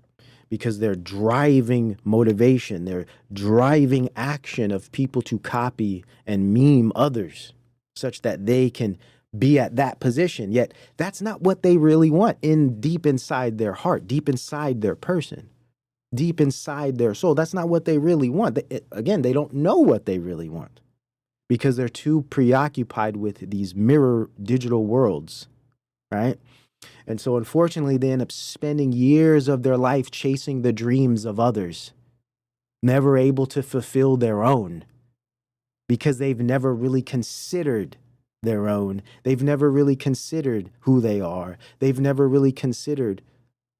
because they're driving motivation. They're driving action of people to copy and meme others such that they can be at that position. Yet that's not what they really want deep inside their heart, deep inside their person, deep inside their soul. That's not what they really want. Again, they don't know what they really want because they're too preoccupied with these mirror digital worlds, right? And so unfortunately, they end up spending years of their life chasing the dreams of others, never able to fulfill their own, because they've never really considered their own. They've never really considered who they are. They've never really considered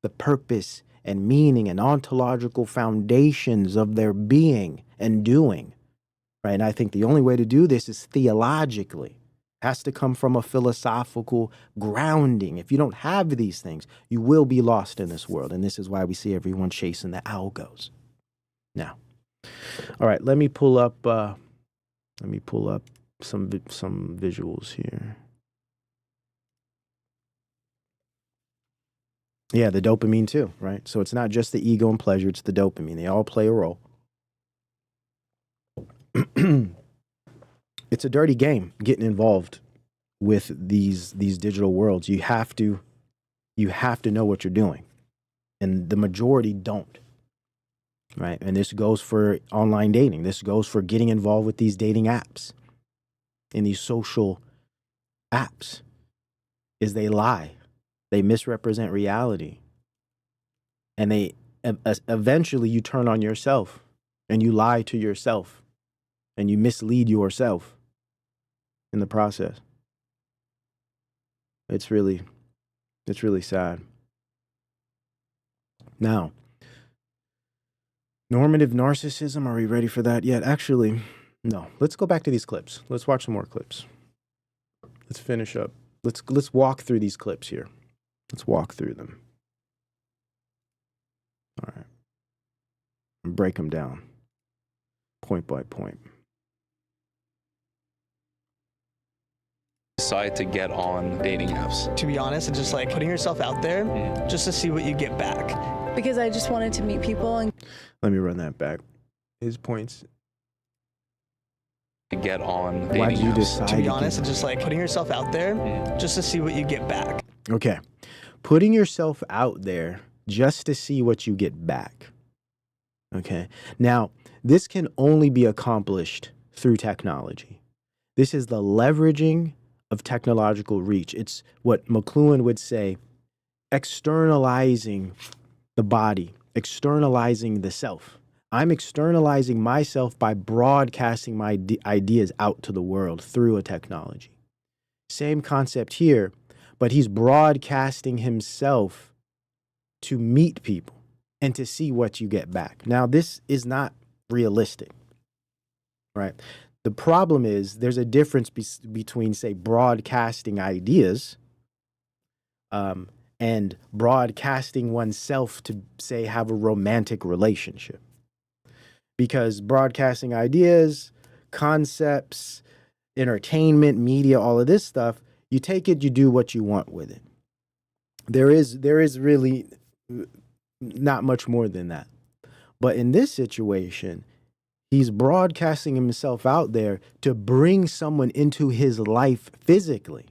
the purpose and meaning and ontological foundations of their being and doing, right? And I think the only way to do this is theologically. Has to come from a philosophical grounding. If you don't have these things, you will be lost in this world. And this is why we see everyone chasing the algos. Now, all right, let me pull up some visuals here. Yeah, the dopamine too, right? So it's not just the ego and pleasure, it's the dopamine. They all play a role. It's a dirty game getting involved with these digital worlds. You have to know what you're doing, and the majority don't, right? And this goes for online dating. This goes for getting involved with these dating apps and these social apps. Is they lie, they misrepresent reality, and they eventually you turn on yourself and you lie to yourself and you mislead yourself in the process. It's really sad. Now, normative narcissism, are we ready for that yet? Actually, no. Let's go back to these clips. Let's watch some more clips. Let's finish up. Let's walk through these clips here. Let's walk through them. All right. And break them down point by point.
Decide to get on dating apps?
To be honest, it's just like putting yourself out there just to see what you get back.
Because I just wanted to meet people and...
Let me run that back. His points.
To get on dating
Why did you
apps?
decide
To be honest, it's just like putting yourself out there just to see what you get back.
Okay. Putting yourself out there just to see what you get back. Okay. Now, this can only be accomplished through technology. This is the leveraging of technological reach. It's what McLuhan would say, externalizing the body, externalizing the self. I'm externalizing myself by broadcasting my ideas out to the world through a technology. Same concept here, but he's broadcasting himself to meet people and to see what you get back. Now, this is not realistic, right? The problem is there's a difference between, say, broadcasting ideas and broadcasting oneself to, say, have a romantic relationship. Because broadcasting ideas, concepts, entertainment, media, all of this stuff, you take it, you do what you want with it. There is really not much more than that. But in this situation, he's broadcasting himself out there to bring someone into his life physically.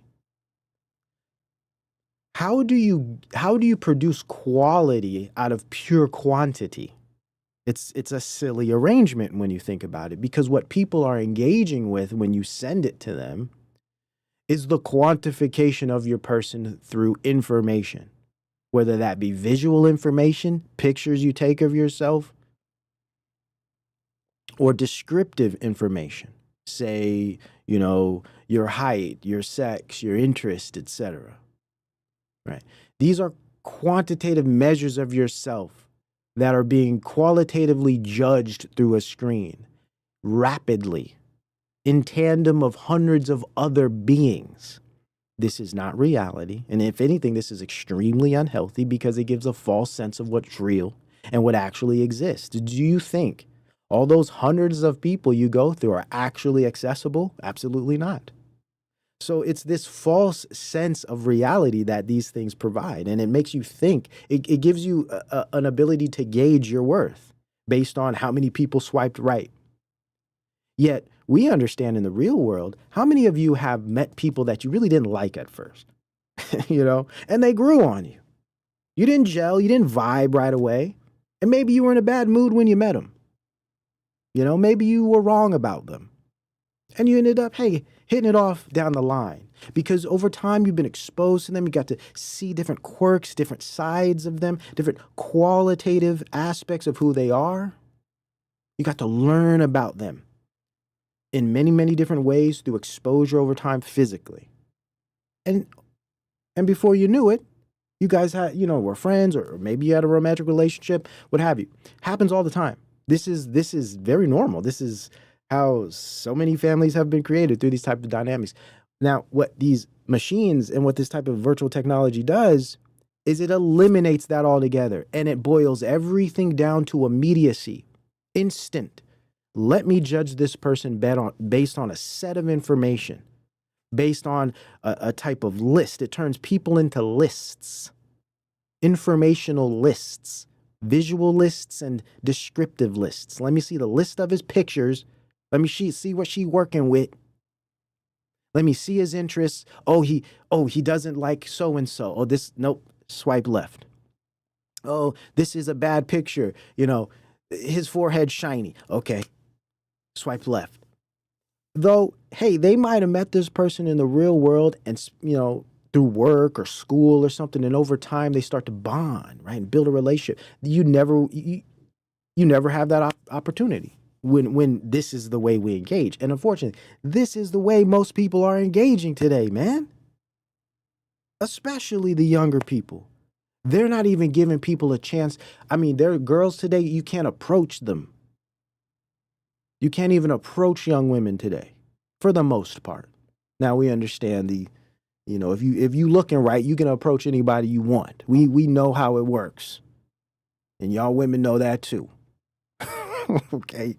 How do you produce quality out of pure quantity? It's a silly arrangement when you think about it, because what people are engaging with when you send it to them is the quantification of your person through information, whether that be visual information, pictures you take of yourself, or descriptive information. Say, your height, your sex, your interest, etc. Right? These are quantitative measures of yourself that are being qualitatively judged through a screen rapidly in tandem of hundreds of other beings. This is not reality. And if anything, this is extremely unhealthy because it gives a false sense of what's real and what actually exists. Do you think all those hundreds of people you go through are actually accessible? Absolutely not. So it's this false sense of reality that these things provide. And it makes you think, it gives you an ability to gauge your worth based on how many people swiped right. Yet we understand in the real world, how many of you have met people that you really didn't like at first, and they grew on you. You didn't gel, you didn't vibe right away. And maybe you were in a bad mood when you met them. Maybe you were wrong about them. And you ended up, hitting it off down the line. Because over time, you've been exposed to them. You got to see different quirks, different sides of them, different qualitative aspects of who they are. You got to learn about them in many, many different ways through exposure over time physically. And before you knew it, you guys had, were friends, or maybe you had a romantic relationship, what have you. Happens all the time. This is very normal. This is how so many families have been created through these type of dynamics. Now, what these machines and what this type of virtual technology does is it eliminates that altogether, and it boils everything down to immediacy, instant. Let me judge this person based on a set of information, based on a type of list. It turns people into lists, informational lists, visual lists, and descriptive lists. Let me see the list of his pictures. Let me see what she's working with. Let me see his interests. He doesn't like so-and-so. Nope, swipe left. Oh, this is a bad picture. His forehead shiny. Okay, swipe left. Though, they might have met this person in the real world and, through work or school or something, and over time they start to bond, right, and build a relationship. You never have that opportunity when this is the way we engage. And unfortunately, this is the way most people are engaging today, man. Especially the younger people. They're not even giving people a chance. I mean, there are girls today, you can't approach them. You can't even approach young women today, for the most part. Now, we understand if you looking right, you can approach anybody you want. We know how it works. And y'all women know that too. Okay.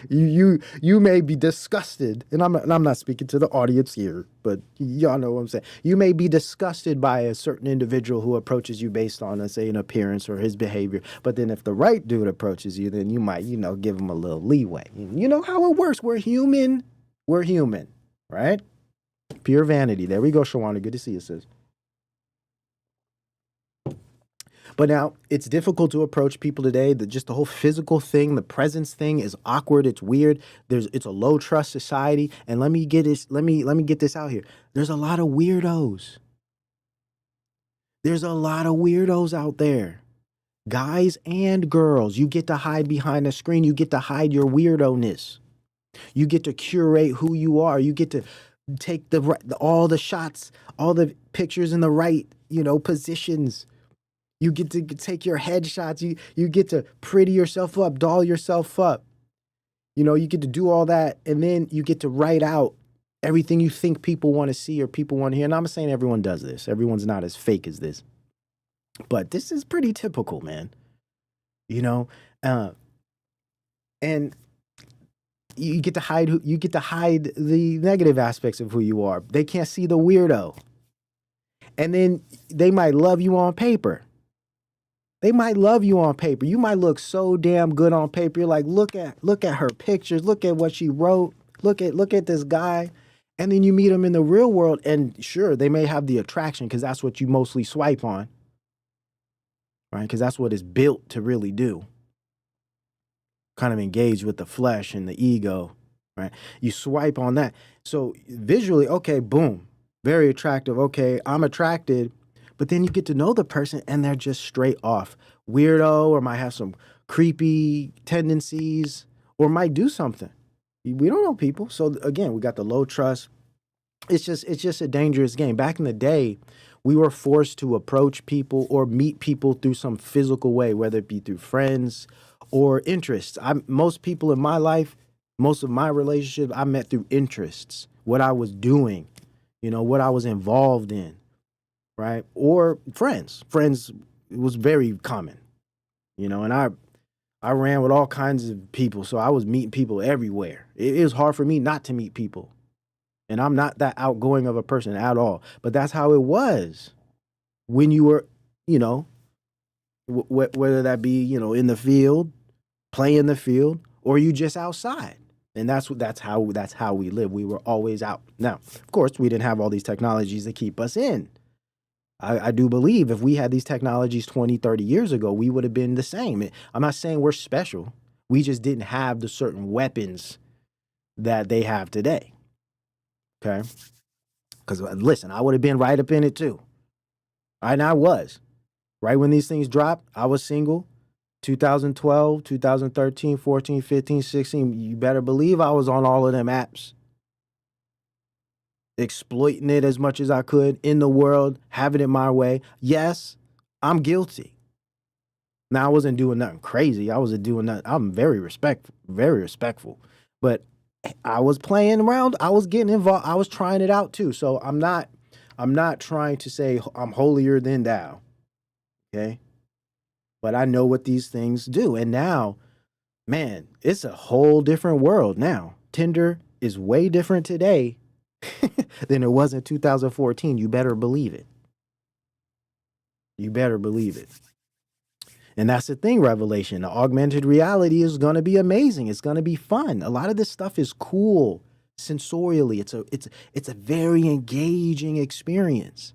You may be disgusted, and I'm not speaking to the audience here, but y'all know what I'm saying. You may be disgusted by a certain individual who approaches you based on, let's say, an appearance or his behavior. But then if the right dude approaches you, then you might, give him a little leeway. You know how it works. We're human. We're human, right? Pure vanity. There we go, Shawana. Good to see you, sis. But now it's difficult to approach people today. Just the whole physical thing, the presence thing is awkward. It's weird. It's a low trust society. And let me get this out here. There's a lot of weirdos. There's a lot of weirdos out there. Guys and girls, you get to hide behind a screen. You get to hide your weirdo-ness. You get to curate who you are. You get to take all the shots, all the pictures in the right, positions. You get to take your headshots. You get to pretty yourself up, doll yourself up. You get to do all that, and then you get to write out everything you think people want to see or people want to hear. And I'm not saying everyone does this. Everyone's not as fake as this. But this is pretty typical, man. And you get to hide the negative aspects of who you are. They can't see the weirdo. And then they might love you on paper. You might look so damn good on paper. You're like, look at her pictures. Look at what she wrote. Look at this guy. And then you meet him in the real world, and sure, they may have the attraction because that's what you mostly swipe on, right? Because that's what it's built to really do. Kind of engage with the flesh and the ego, right? You swipe on that. So visually, okay, boom, very attractive. Okay, I'm attracted. But then you get to know the person and they're just straight off weirdo, or might have some creepy tendencies, or might do something. We don't know people. So again, we got the low trust. It's just a dangerous game. Back in the day, we were forced to approach people or meet people through some physical way, whether it be through friends or interests. Most people in my life, most of my relationships, I met through interests, what I was doing, what I was involved in, right? Or friends. Friends was very common, and I ran with all kinds of people, so I was meeting people everywhere. It was hard for me not to meet people. And I'm not that outgoing of a person at all. But that's how it was when you were, whether that be, in the field, play in the field, or you just outside. And that's how we live. We were always out. Now, of course, we didn't have all these technologies to keep us in. I do believe if we had these technologies 20, 30 years ago, we would have been the same. I'm not saying we're special. We just didn't have the certain weapons that they have today. Okay? Because listen, I would have been right up in it too. And I was. Right when these things dropped, I was single. 2012, 2013, 14, 15, 16. You better believe I was on all of them apps. Exploiting it as much as I could in the world, having it my way. Yes, I'm guilty. Now, I wasn't doing nothing crazy. I wasn't doing nothing. I'm very respectful. But I was playing around. I was getting involved. I was trying it out too. So I'm not trying to say I'm holier than thou. Okay? But I know what these things do. And now, man, it's a whole different world now. Tinder is way different today than it was in 2014. You better believe it. You better believe it. And that's the thing, Revelation. The augmented reality is going to be amazing. It's going to be fun. A lot of this stuff is cool sensorially. It's a very engaging experience.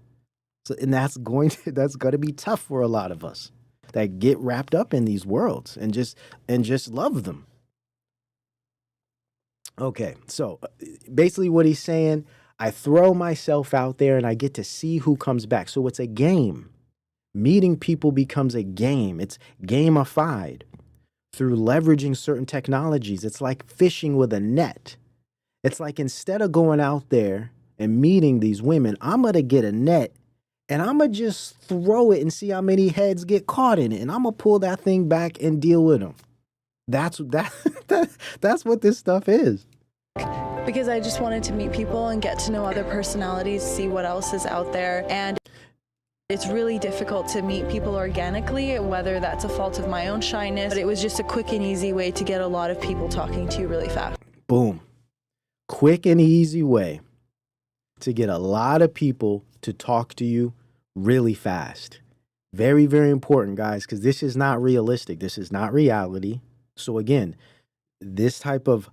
So, and that's going to be tough for a lot of us that get wrapped up in these worlds and just love them. Okay, so basically what he's saying, I throw myself out there and I get to see who comes back. So it's a game. Meeting people becomes a game. It's gamified through leveraging certain technologies. It's like fishing with a net. It's like instead of going out there and meeting these women, I'm going to get a net and I'm going to just throw it and see how many heads get caught in it. And I'm going to pull that thing back and deal with them. That's what this stuff is.
Because I just wanted to meet people and get to know other personalities, see what else is out there. And it's really difficult to meet people organically, whether that's a fault of my own shyness, but it was just a quick and easy way to get a lot of people talking to you really fast.
Boom. Quick and easy way to get a lot of people to talk to you really fast. Very, very important, guys, because this is not realistic. This is not reality. So again, this type of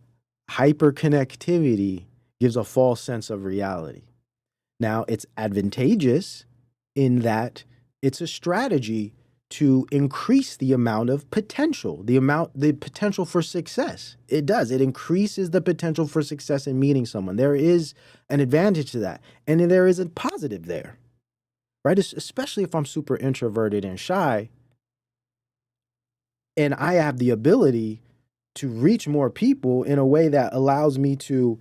hyperconnectivity gives a false sense of reality. Now, it's advantageous in that it's a strategy to increase the amount of potential, the potential for success. It does. It increases the potential for success in meeting someone. There is an advantage to that. And then there is a positive there, right? Especially if I'm super introverted and shy and I have the ability to reach more people in a way that allows me to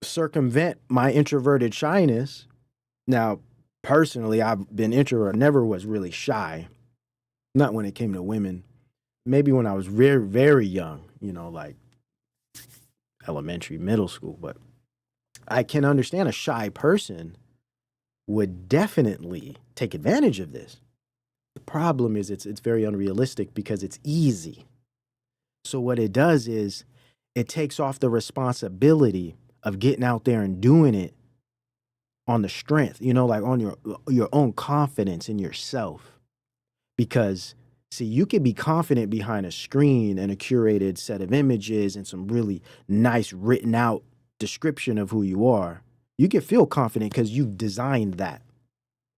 circumvent my introverted shyness. Now, personally, I've been introvert, never was really shy. Not when it came to women. Maybe when I was very, very young, like elementary, middle school. But I can understand a shy person would definitely take advantage of this. The problem is it's very unrealistic because it's easy. So what it does is it takes off the responsibility of getting out there and doing it on the strength, like on your own confidence in yourself. Because, see, you can be confident behind a screen and a curated set of images and some really nice written out description of who you are. You can feel confident because you've designed that,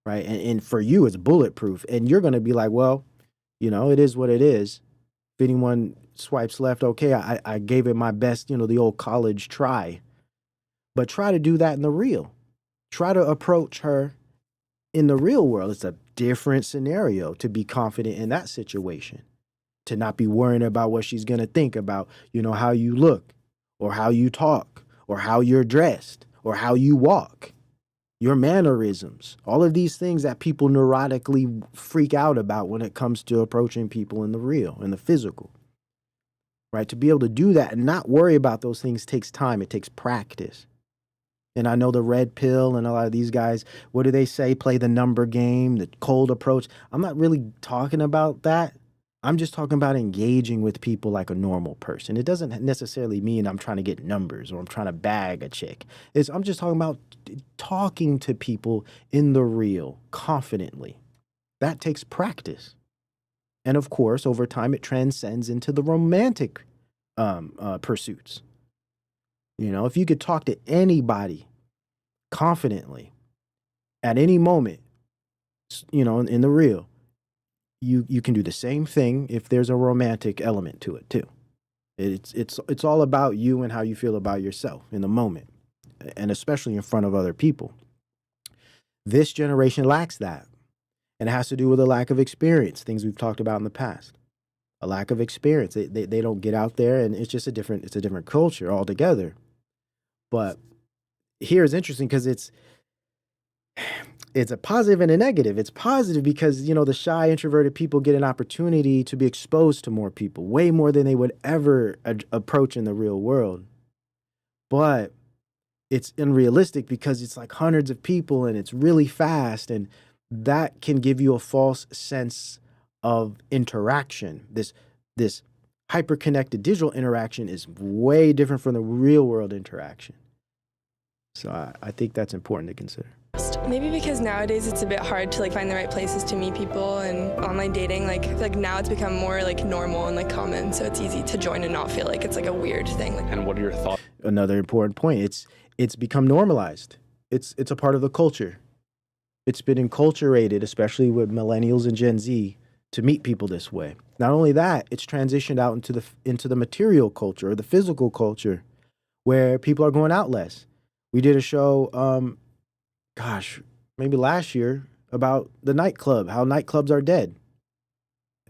right? And for you, it's bulletproof. And you're going to be like, well, it is what it is. If anyone swipes left, okay, I gave it my best, the old college try. But try to do that in the real. Try to approach her in the real world. It's a different scenario to be confident in that situation to not be worrying about what she's going to think about, how you look or how you talk or how you're dressed or how you walk, your mannerisms, all of these things that people neurotically freak out about when it comes to approaching people in the real, in the physical, right? To be able to do that and not worry about those things takes time. It takes practice. And I know the red pill and a lot of these guys, what do they say? Play the number game, the cold approach. I'm not really talking about that. I'm just talking about engaging with people like a normal person. It doesn't necessarily mean I'm trying to get numbers or I'm trying to bag a chick. I'm just talking about talking to people in the real, confidently. That takes practice. And of course, over time, it transcends into the romantic pursuits. If you could talk to anybody confidently at any moment, in the real, you can do the same thing if there's a romantic element to it too. It's all about you and how you feel about yourself in the moment, and especially in front of other people. This generation lacks that, and it has to do with a lack of experience, things we've talked about in the past. A lack of experience. They don't get out there, and it's just a different culture altogether. But here is interesting because it's a positive and a negative. It's positive because, the shy, introverted people get an opportunity to be exposed to more people, way more than they would ever approach in the real world. But it's unrealistic because it's like hundreds of people and it's really fast, and that can give you a false sense of interaction. This hyper-connected digital interaction is way different from the real world interaction. So I think that's important to consider.
Maybe because nowadays it's a bit hard to find the right places to meet people, and online dating, like now it's become more normal and common, so it's easy to join and not feel like it's a weird thing.
And what are your thoughts?
Another important point, it's become normalized. It's a part of the culture. It's been enculturated, especially with millennials and Gen Z, to meet people this way. Not only that, it's transitioned out into the material culture or the physical culture, where people are going out less. We did a show, maybe last year, about the nightclub, how nightclubs are dead.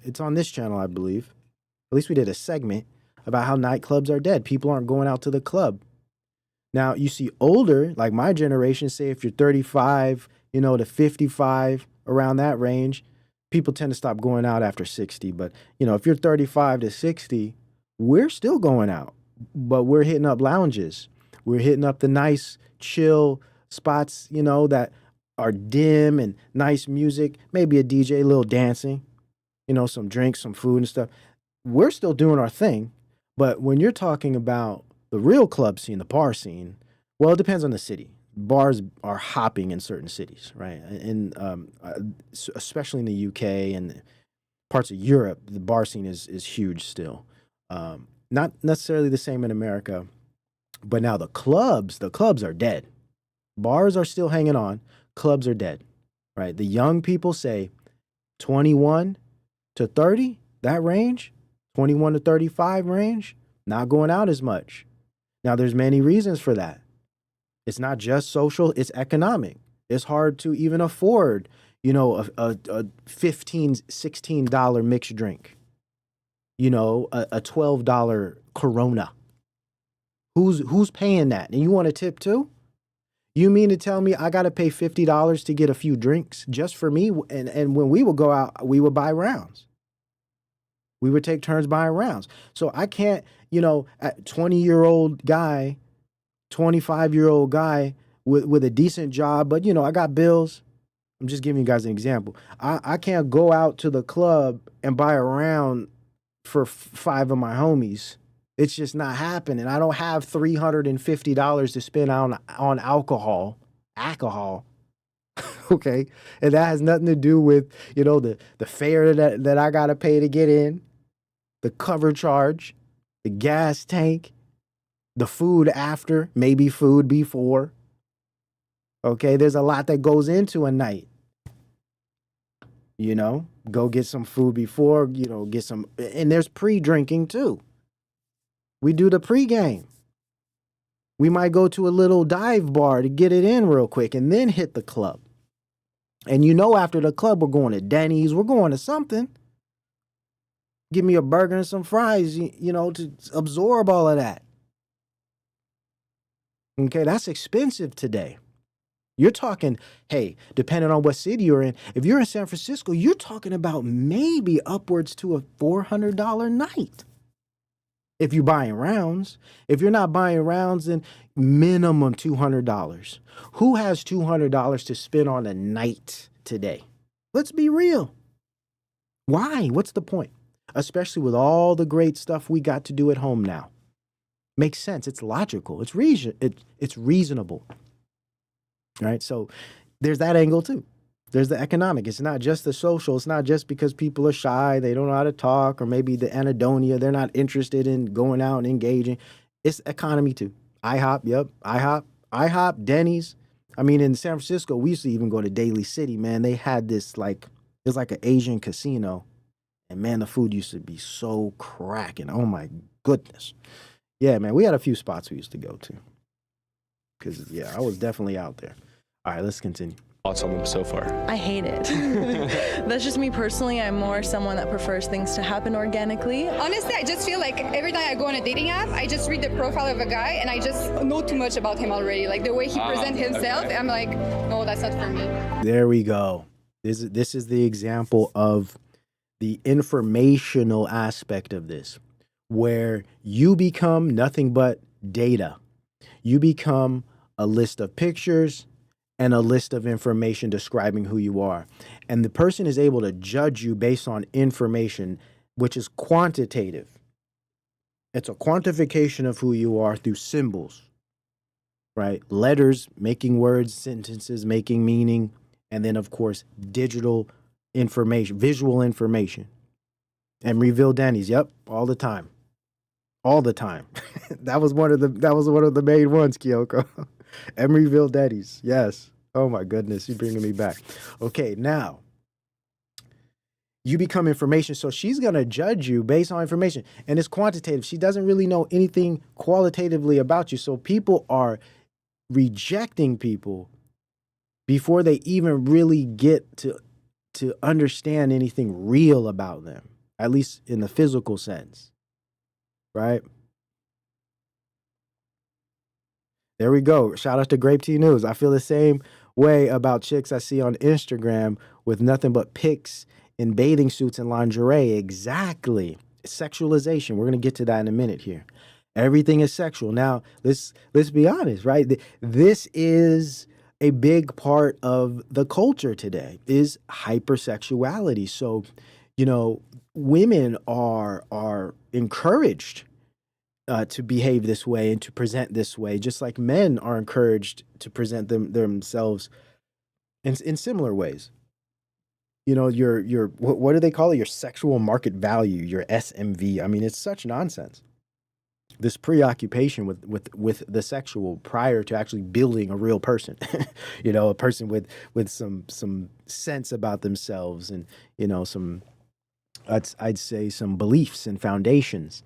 It's on this channel, I believe. At least we did a segment about how nightclubs are dead. People aren't going out to the club. Now, you see older, like my generation, say if you're 35, to 55, around that range, people tend to stop going out after 60. But, if you're 35 to 60, we're still going out. But we're hitting up lounges. We're hitting up the nice, chill spots, that are dim and nice music, maybe a DJ, a little dancing, some drinks, some food and stuff. We're still doing our thing. But when you're talking about the real club scene, the bar scene, well, it depends on the city. Bars are hopping in certain cities, right? And especially in the UK and parts of Europe, the bar scene is huge still. Not necessarily the same in America, but now the clubs are dead. Bars are still hanging on. Clubs are dead, right? The young people say 21 to 30, that range, 21 to 35 range, not going out as much. Now, there's many reasons for that. It's not just social, it's economic. It's hard to even afford, a $15, $16 mixed drink, a $12 Corona. Who's paying that? And you want a tip too? You mean to tell me I got to pay $50 to get a few drinks just for me? And when we would go out, we would buy rounds. We would take turns buying rounds. So I can't, a 20-year-old guy, 25-year-old guy with a decent job, but, I got bills. I'm just giving you guys an example. I can't go out to the club and buy a round for 5 of my homies. It's just not happening. I don't have $350 to spend on alcohol. Okay. And that has nothing to do with, the fare that I got to pay to get in, the cover charge, the gas tank, the food after, maybe food before. Okay. There's a lot that goes into a night. Go get some food before, get some, and there's pre-drinking too. We do the pregame. We might go to a little dive bar to get it in real quick and then hit the club. And after the club, we're going to Denny's, we're going to something. Give me a burger and some fries, to absorb all of that. Okay, that's expensive today. You're talking, hey, depending on what city you're in, if you're in San Francisco, you're talking about maybe upwards to a $400 night. If you're buying rounds. If you're not buying rounds, then minimum $200. Who has $200 to spend on a night today? Let's be real. Why? What's the point? Especially with all the great stuff we got to do at home now. Makes sense. It's logical. It's reasonable. Right? So there's that angle too. There's the economic. It's not just the social. It's not just because people are shy, they don't know how to talk, or maybe the Adonia, they're not interested in going out and engaging. It's economy too. IHOP, Denny's. I mean, in San Francisco, we used to even go to Daly City, man. They had this it was like an Asian casino. And man, the food used to be so cracking. Oh my goodness. Yeah, man, we had a few spots we used to go to. Because, yeah, I was definitely out there. All right, let's continue.
Thoughts on them so far?
I hate it. That's just me personally. I'm more someone that prefers things to happen organically.
Honestly, I just feel like every time I go on a dating app, I just read the profile of a guy and I just know too much about him already. Like the way he presents himself, I'm like, no, that's not for me.
There we go. This is the example of the informational aspect of this, where you become nothing but data. You become a list of pictures and a list of information describing who you are. And the person is able to judge you based on information, which is quantitative. It's a quantification of who you are through symbols, right? Letters, making words, sentences, making meaning, and then, of course, digital information, visual information. And reveal Denny's, yep, all the time. All the time. that was one of the main ones, Kyoko. Emeryville Denny's, yes. Oh my goodness, you're bringing me back. Okay, now you become information, so she's gonna judge you based on information, and it's quantitative. She doesn't really know anything qualitatively about you, so people are rejecting people before they even really get to understand anything real about them, at least in the physical sense. Right? There we go. Shout out to Grape Tea News. I feel the same way about chicks I see on Instagram with nothing but pics in bathing suits and lingerie. Exactly. Sexualization. We're going to get to that in a minute here. Everything is sexual. Now, let's be honest, right? This is a big part of the culture today, is hypersexuality. So, women are encouraged to behave this way and to present this way, just like men are encouraged to present themselves in similar ways. Your what do they call it? Your sexual market value, your SMV. I mean, it's such nonsense. This preoccupation with the sexual prior to actually building a real person, a person with some sense about themselves and some. I'd say some beliefs and foundations.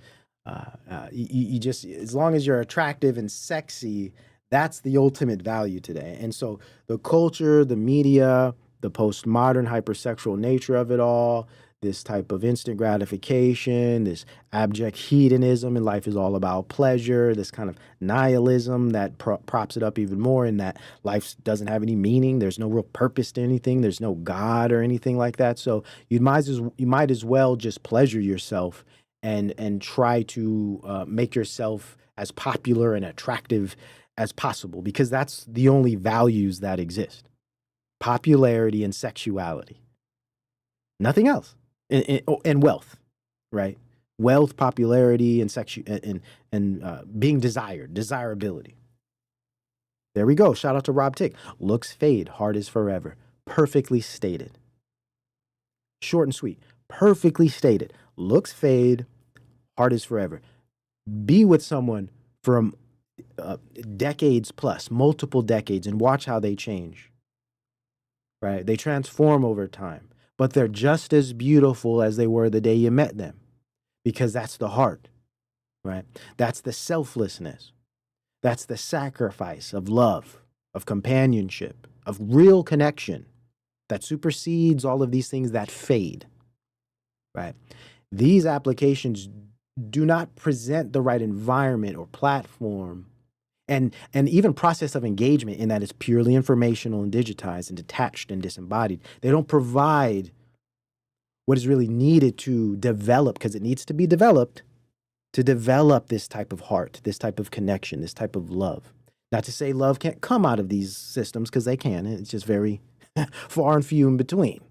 You just, as long as you're attractive and sexy, that's the ultimate value today. And so the culture, the media, the postmodern hypersexual nature of it all, this type of instant gratification, this abject hedonism, and life is all about pleasure, this kind of nihilism that props it up even more, in that life doesn't have any meaning. There's no real purpose to anything. There's no God or anything like that. So you might as well just pleasure yourself and try to make yourself as popular and attractive as possible, because that's the only values that exist: popularity and sexuality. Nothing else. And wealth, right? Wealth, popularity, and being desired, desirability. There we go. Shout out to Rob Tick. Looks fade, heart is forever. Perfectly stated. Short and sweet. Perfectly stated. Looks fade, heart is forever. Be with someone from decades plus, multiple decades, and watch how they change. Right? They transform over time. But they're just as beautiful as they were the day you met them, because that's the heart, right? That's the selflessness. That's the sacrifice of love, of companionship, of real connection that supersedes all of these things that fade, right? These applications do not present the right environment or platform and even process of engagement in that it's purely informational and digitized and detached and disembodied. They don't provide what is really needed to develop, because it needs to be developed, to develop this type of heart, this type of connection, this type of love. Not to say love can't come out of these systems, because they can. It's just very far and few in between.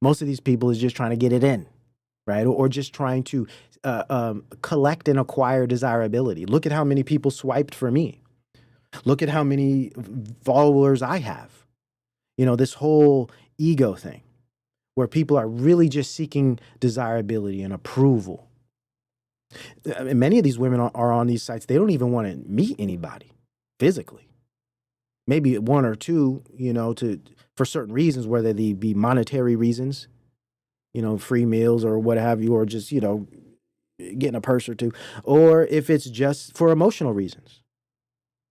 Most of these people is just trying to get it in, right? Or just trying to collect and acquire desirability. Look at how many people swiped for me. Look at how many followers I have. You know, this whole ego thing where people are really just seeking desirability and approval. And many of these women are on these sites. They don't even want to meet anybody physically. Maybe one or two, you know, for certain reasons, whether they be monetary reasons, you know, free meals or what have you, or just, you know, getting a purse or two, or if it's just for emotional reasons,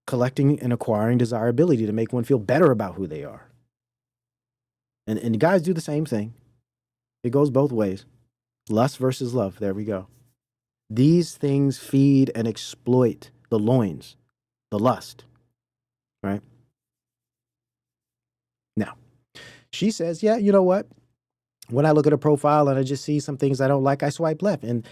collecting and acquiring desirability to make one feel better about who they are. And guys do the same thing. It goes both ways. Lust versus love. There we go. These things feed and exploit the loins, the lust, right? Now, she says, yeah, you know what? When I look at a profile and I just see some things I don't like, I swipe left. And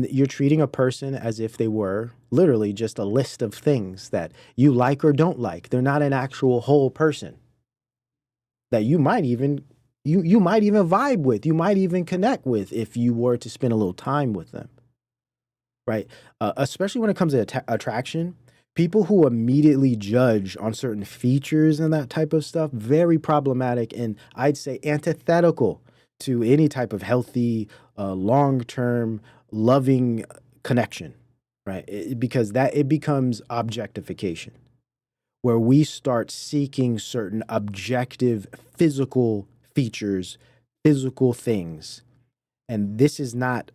you're treating a person as if they were literally just a list of things that you like or don't like. They're not an actual whole person that you might even you might even vibe with, you might even connect with if you were to spend a little time with them, right? Especially when it comes to attraction, people who immediately judge on certain features and that type of stuff, very problematic, and I'd say antithetical to any type of healthy, long-term, loving connection, right? Because it becomes objectification, where we start seeking certain objective physical features, physical things. And this is not,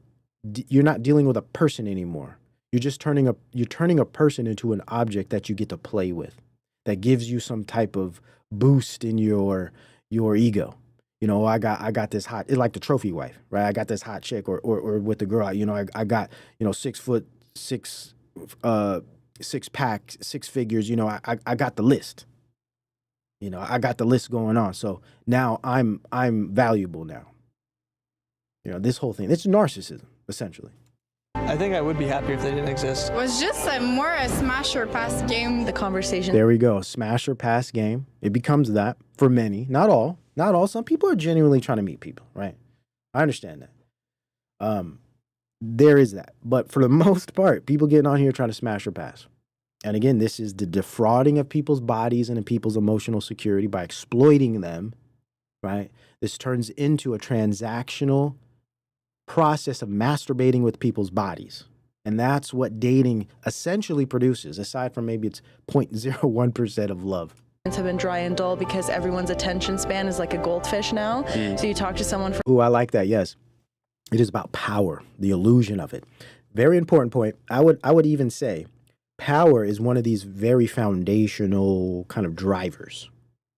you're not dealing with a person anymore. You're just turning a person into an object that you get to play with, that gives you some type of boost in your ego. You know, I got this hot, it's like the trophy wife, right? I got this hot chick, or with the girl, you know, I got, you know, 6 foot, 6 pack, 6 figures, you know, I got the list. You know, I got the list going on. So now I'm valuable now. You know, this whole thing, it's narcissism, essentially.
I think I would be happier if they didn't exist.
It was just more a smash or pass game. The conversation.
There we go. Smash or pass game. It becomes that for many, not all. Not all. Some people are genuinely trying to meet people, right? I understand that. There is that. But for the most part, people getting on here trying to smash or pass. And again, this is the defrauding of people's bodies and of people's emotional security by exploiting them, right? This turns into a transactional process of masturbating with people's bodies. And that's what dating essentially produces, aside from maybe it's 0.01% of love.
Have been dry and dull because everyone's attention span is like a goldfish now. So you talk to someone for...
Ooh, I like that, yes. It is about power, the illusion of it. Very important point. I would even say power is one of these very foundational kind of drivers,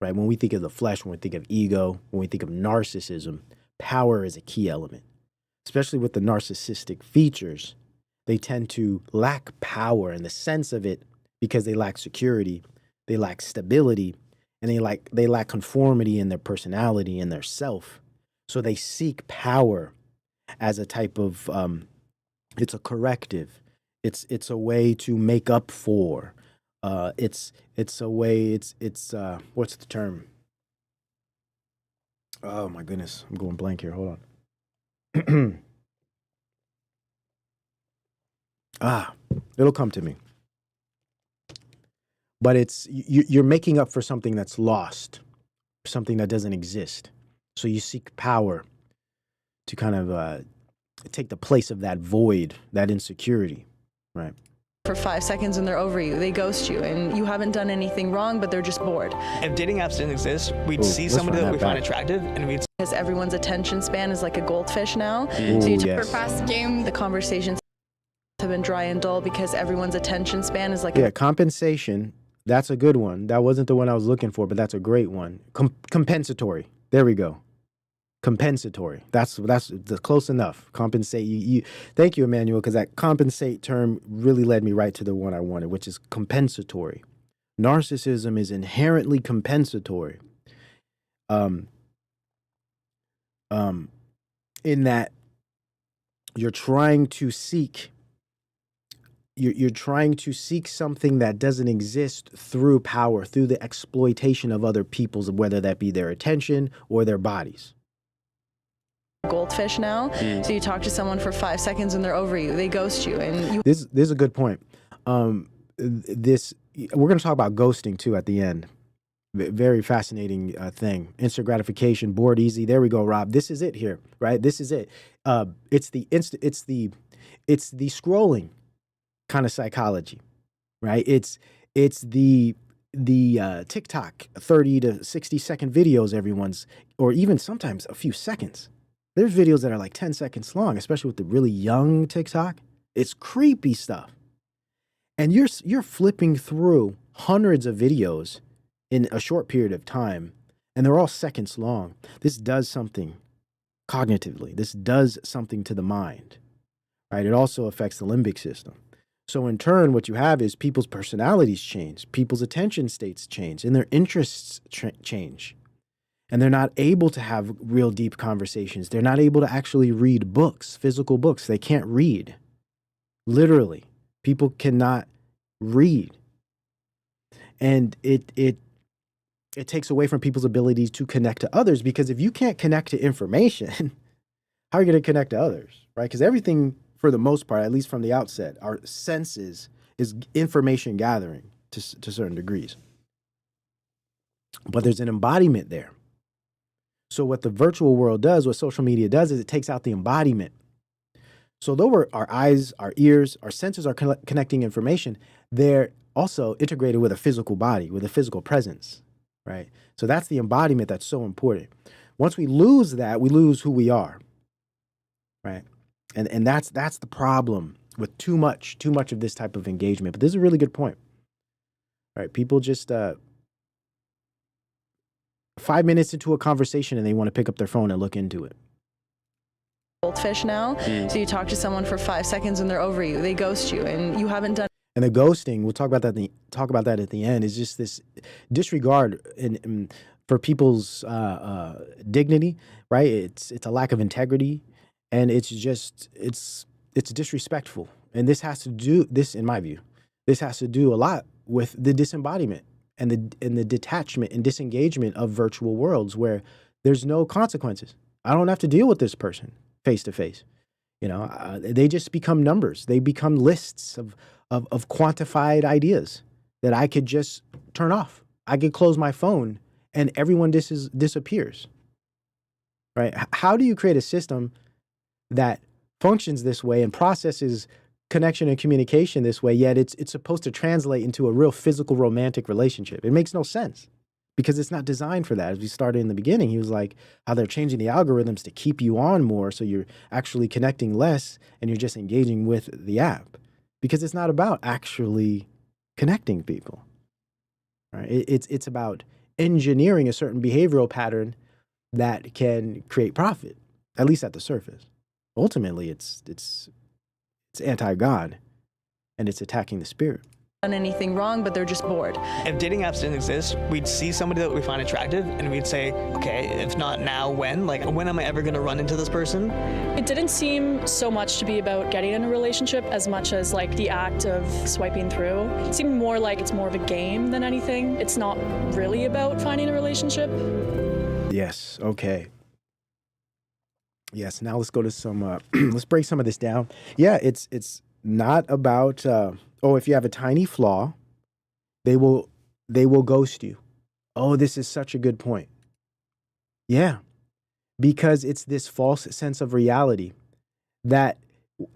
right? When we think of the flesh, when we think of ego, when we think of narcissism, power is a key element. Especially with the narcissistic features, they tend to lack power in the sense of it because they lack security, they lack stability, and they lack conformity in their personality and their self. So they seek power as a type of, it's a corrective. It's a way to make up for. It's a way. It's what's the term? Oh my goodness, I'm going blank here. Hold on. It'll come to me. But it's you're making up for something that's lost, something that doesn't exist. So you seek power to kind of take the place of that void, that insecurity, right?
For 5 seconds and they're over you. They ghost you and you haven't done anything wrong, but they're just bored.
If dating apps didn't exist, we'd see somebody that we find attractive and we'd...
Because everyone's attention span is like a goldfish now.
Ooh,
so you
yes.
for fast game, the conversations have been dry and dull because everyone's attention span is like...
Yeah, compensation, that's a good one. That wasn't the one I was looking for, but that's a great one. Compensatory. There we go. Compensatory. That's close enough. Compensate. You thank you, Emmanuel, because that compensate term really led me right to the one I wanted, which is compensatory. Narcissism is inherently compensatory. In that you're trying to seek something that doesn't exist through power, through the exploitation of other people's, whether that be their attention or their bodies.
Goldfish now. So you talk to someone for 5 seconds and they're over you. They ghost you, and you.
This is a good point. We're going to talk about ghosting too at the end. Very fascinating thing. Instant gratification, bored easy. There we go, Rob. This is it here, right? This is it. It's the scrolling kind of psychology, right? It's the TikTok 30 to 60-second videos or even sometimes a few seconds. There's videos that are like 10 seconds long, especially with the really young TikTok. It's creepy stuff. And you're flipping through hundreds of videos in a short period of time, and they're all seconds long. This does something cognitively. This does something to the mind, right? It also affects the limbic system. So in turn, what you have is people's personalities change, people's attention states change, and their interests change. And they're not able to have real deep conversations. They're not able to actually read books, physical books. They can't read. Literally, people cannot read. And it takes away from people's abilities to connect to others, because if you can't connect to information, how are you going to connect to others, right? Because everything, for the most part, at least from the outset, our senses is information gathering to certain degrees. But there's an embodiment there. So what the virtual world does, what social media does, is it takes out the embodiment. So though our eyes, our ears, our senses are connecting information, they're also integrated with a physical body, with a physical presence, right? So that's the embodiment that's so important. Once we lose that, we lose who we are, right? And that's the problem with too much of this type of engagement. But this is a really good point, right? People just 5 minutes into a conversation and they want to pick up their phone and look into it.
Goldfish now. So you talk to someone for 5 seconds and they're over you. They ghost you, and you haven't done.
And the ghosting, we'll talk about that at the end, is just this disregard for people's dignity, right? It's a lack of integrity, and it's disrespectful. And this, in my view, this has to do a lot with the disembodiment and the detachment and disengagement of virtual worlds where there's no consequences. I don't have to deal with this person face to face. They just become numbers. They become lists of quantified ideas that I could just turn off. I could close my phone and everyone disappears, right? How do you create a system that functions this way and processes connection and communication this way, yet it's supposed to translate into a real physical romantic relationship? It makes no sense because it's not designed for that. As we started in the beginning, he was like, how they're changing the algorithms to keep you on more so you're actually connecting less and you're just engaging with the app. Because it's not about actually connecting people, right? It's about engineering a certain behavioral pattern that can create profit, at least at the surface. Ultimately, it's anti-God, and it's attacking the spirit.
Done anything wrong, but they're just bored.
If dating apps didn't exist, we'd see somebody that we find attractive and we'd say, okay, if not now, when? Like, when am I ever going to run into this person?
It didn't seem so much to be about getting in a relationship as much as like the act of swiping through. It seemed more like it's more of a game than anything. It's not really about finding a relationship.
Yes. Okay. Yes. Now let's go to some, let's break some of this down. Yeah. It's not about, if you have a tiny flaw, they will ghost you. Oh, this is such a good point. Yeah, because it's this false sense of reality that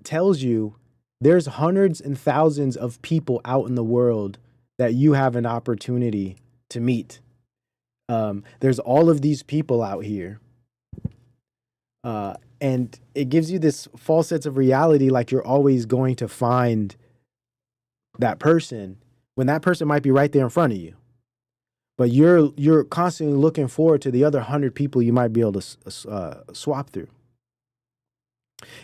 tells you there's hundreds and thousands of people out in the world that you have an opportunity to meet. There's all of these people out here. And it gives you this false sense of reality, like you're always going to find that person when that person might be right there in front of you. but you're constantly looking forward to the other 100 people you might be able to swap through.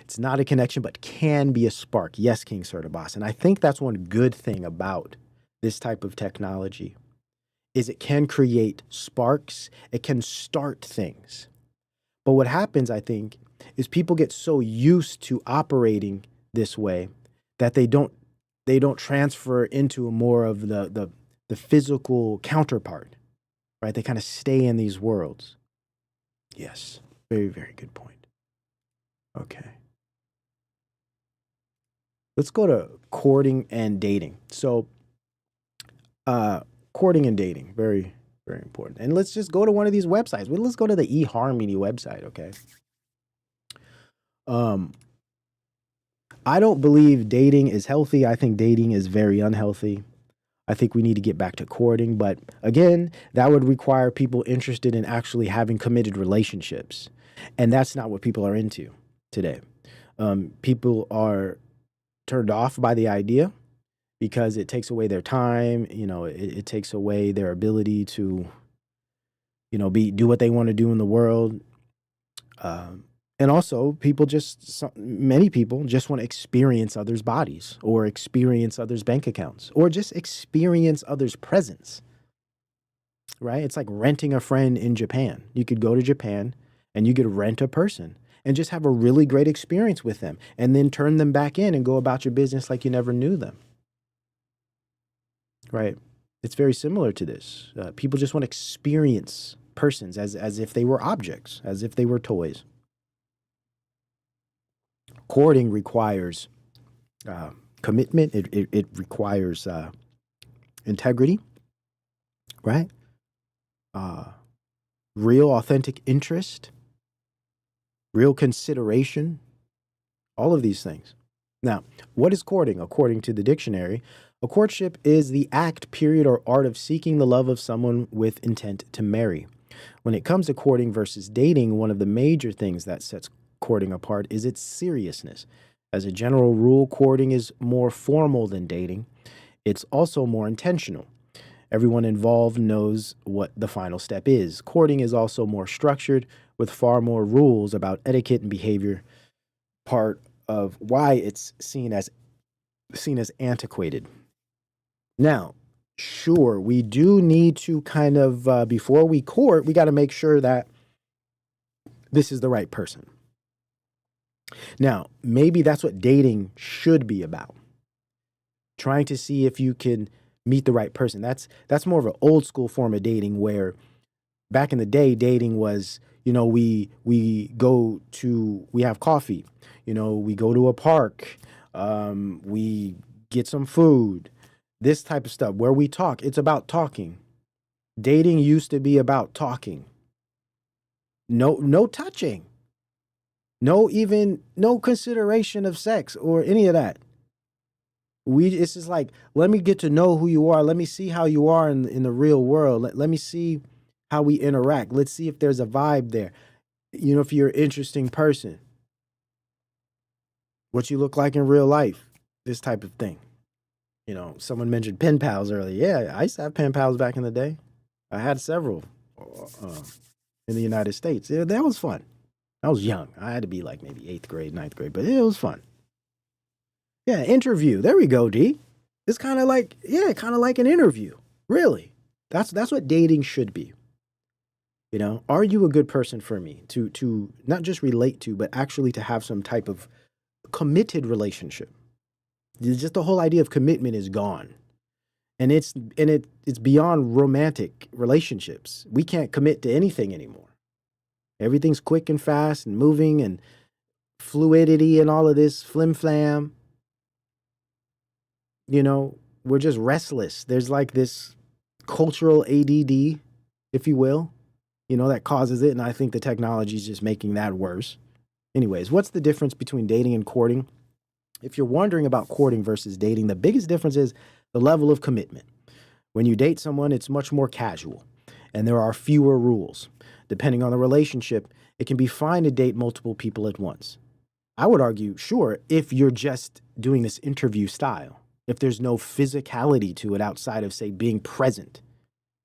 It's not a connection, but can be a spark. Yes, King Sir the Boss. And I think that's one good thing about this type of technology is it can create sparks. It can start things. But what happens, I think, is people get so used to operating this way that they don't transfer into a more of the physical counterpart, right? They kind of stay in these worlds. Yes, very, very good point. Okay. Let's go to courting and dating. So, courting and dating, very, very important. And let's just go to one of these websites. Well, let's go to the eHarmony website, okay? I don't believe dating is healthy. I think dating is very unhealthy. I think we need to get back to courting. But again, that would require people interested in actually having committed relationships. And that's not what people are into today. People are turned off by the idea because it takes away their time. You know, it takes away their ability to, you know, do what they want to do in the world. And also, many people just want to experience others' bodies or experience others' bank accounts or just experience others' presence, right? It's like renting a friend in Japan. You could go to Japan and you could rent a person and just have a really great experience with them and then turn them back in and go about your business like you never knew them, right? It's very similar to this. People just want to experience persons as if they were objects, as if they were toys. Courting requires commitment. It requires integrity, right? Real, authentic interest, real consideration, all of these things. Now, what is courting? According to the dictionary, a courtship is the act, period, or art of seeking the love of someone with intent to marry. When it comes to courting versus dating, one of the major things that sets courting apart is its seriousness. As a general rule, courting is more formal than dating. It's also more intentional. Everyone involved knows what the final step is. Courting is also more structured with far more rules about etiquette and behavior, part of why it's seen as antiquated. Now, sure, we do need to kind of, before we court, we got to make sure that this is the right person. Now, maybe that's what dating should be about. Trying to see if you can meet the right person. That's more of an old school form of dating where back in the day, dating was, you know, we have coffee, you know, we go to a park, we get some food, this type of stuff where we talk. It's about talking. Dating used to be about talking. No touching. No consideration of sex or any of that. It's just like, let me get to know who you are. Let me see how you are in the real world. Let me see how we interact. Let's see if there's a vibe there. You know, if you're an interesting person, what you look like in real life, this type of thing. You know, someone mentioned pen pals earlier. Yeah, I used to have pen pals back in the day. I had several in the United States. Yeah, that was fun. I was young. I had to be like maybe 8th grade, 9th grade, but it was fun. Yeah, interview. There we go, D. It's kind of like an interview. Really. That's what dating should be. You know, are you a good person for me to not just relate to, but actually to have some type of committed relationship? Just the whole idea of commitment is gone. And it's beyond romantic relationships. We can't commit to anything anymore. Everything's quick and fast and moving and fluidity and all of this flim flam. You know, we're just restless. There's like this cultural ADD, if you will, you know, that causes it. And I think the technology is just making that worse. Anyways, what's the difference between dating and courting? If you're wondering about courting versus dating, the biggest difference is the level of commitment. When you date someone, it's much more casual and there are fewer rules. Depending on the relationship, it can be fine to date multiple people at once. I would argue, sure, if you're just doing this interview style, if there's no physicality to it outside of, say, being present,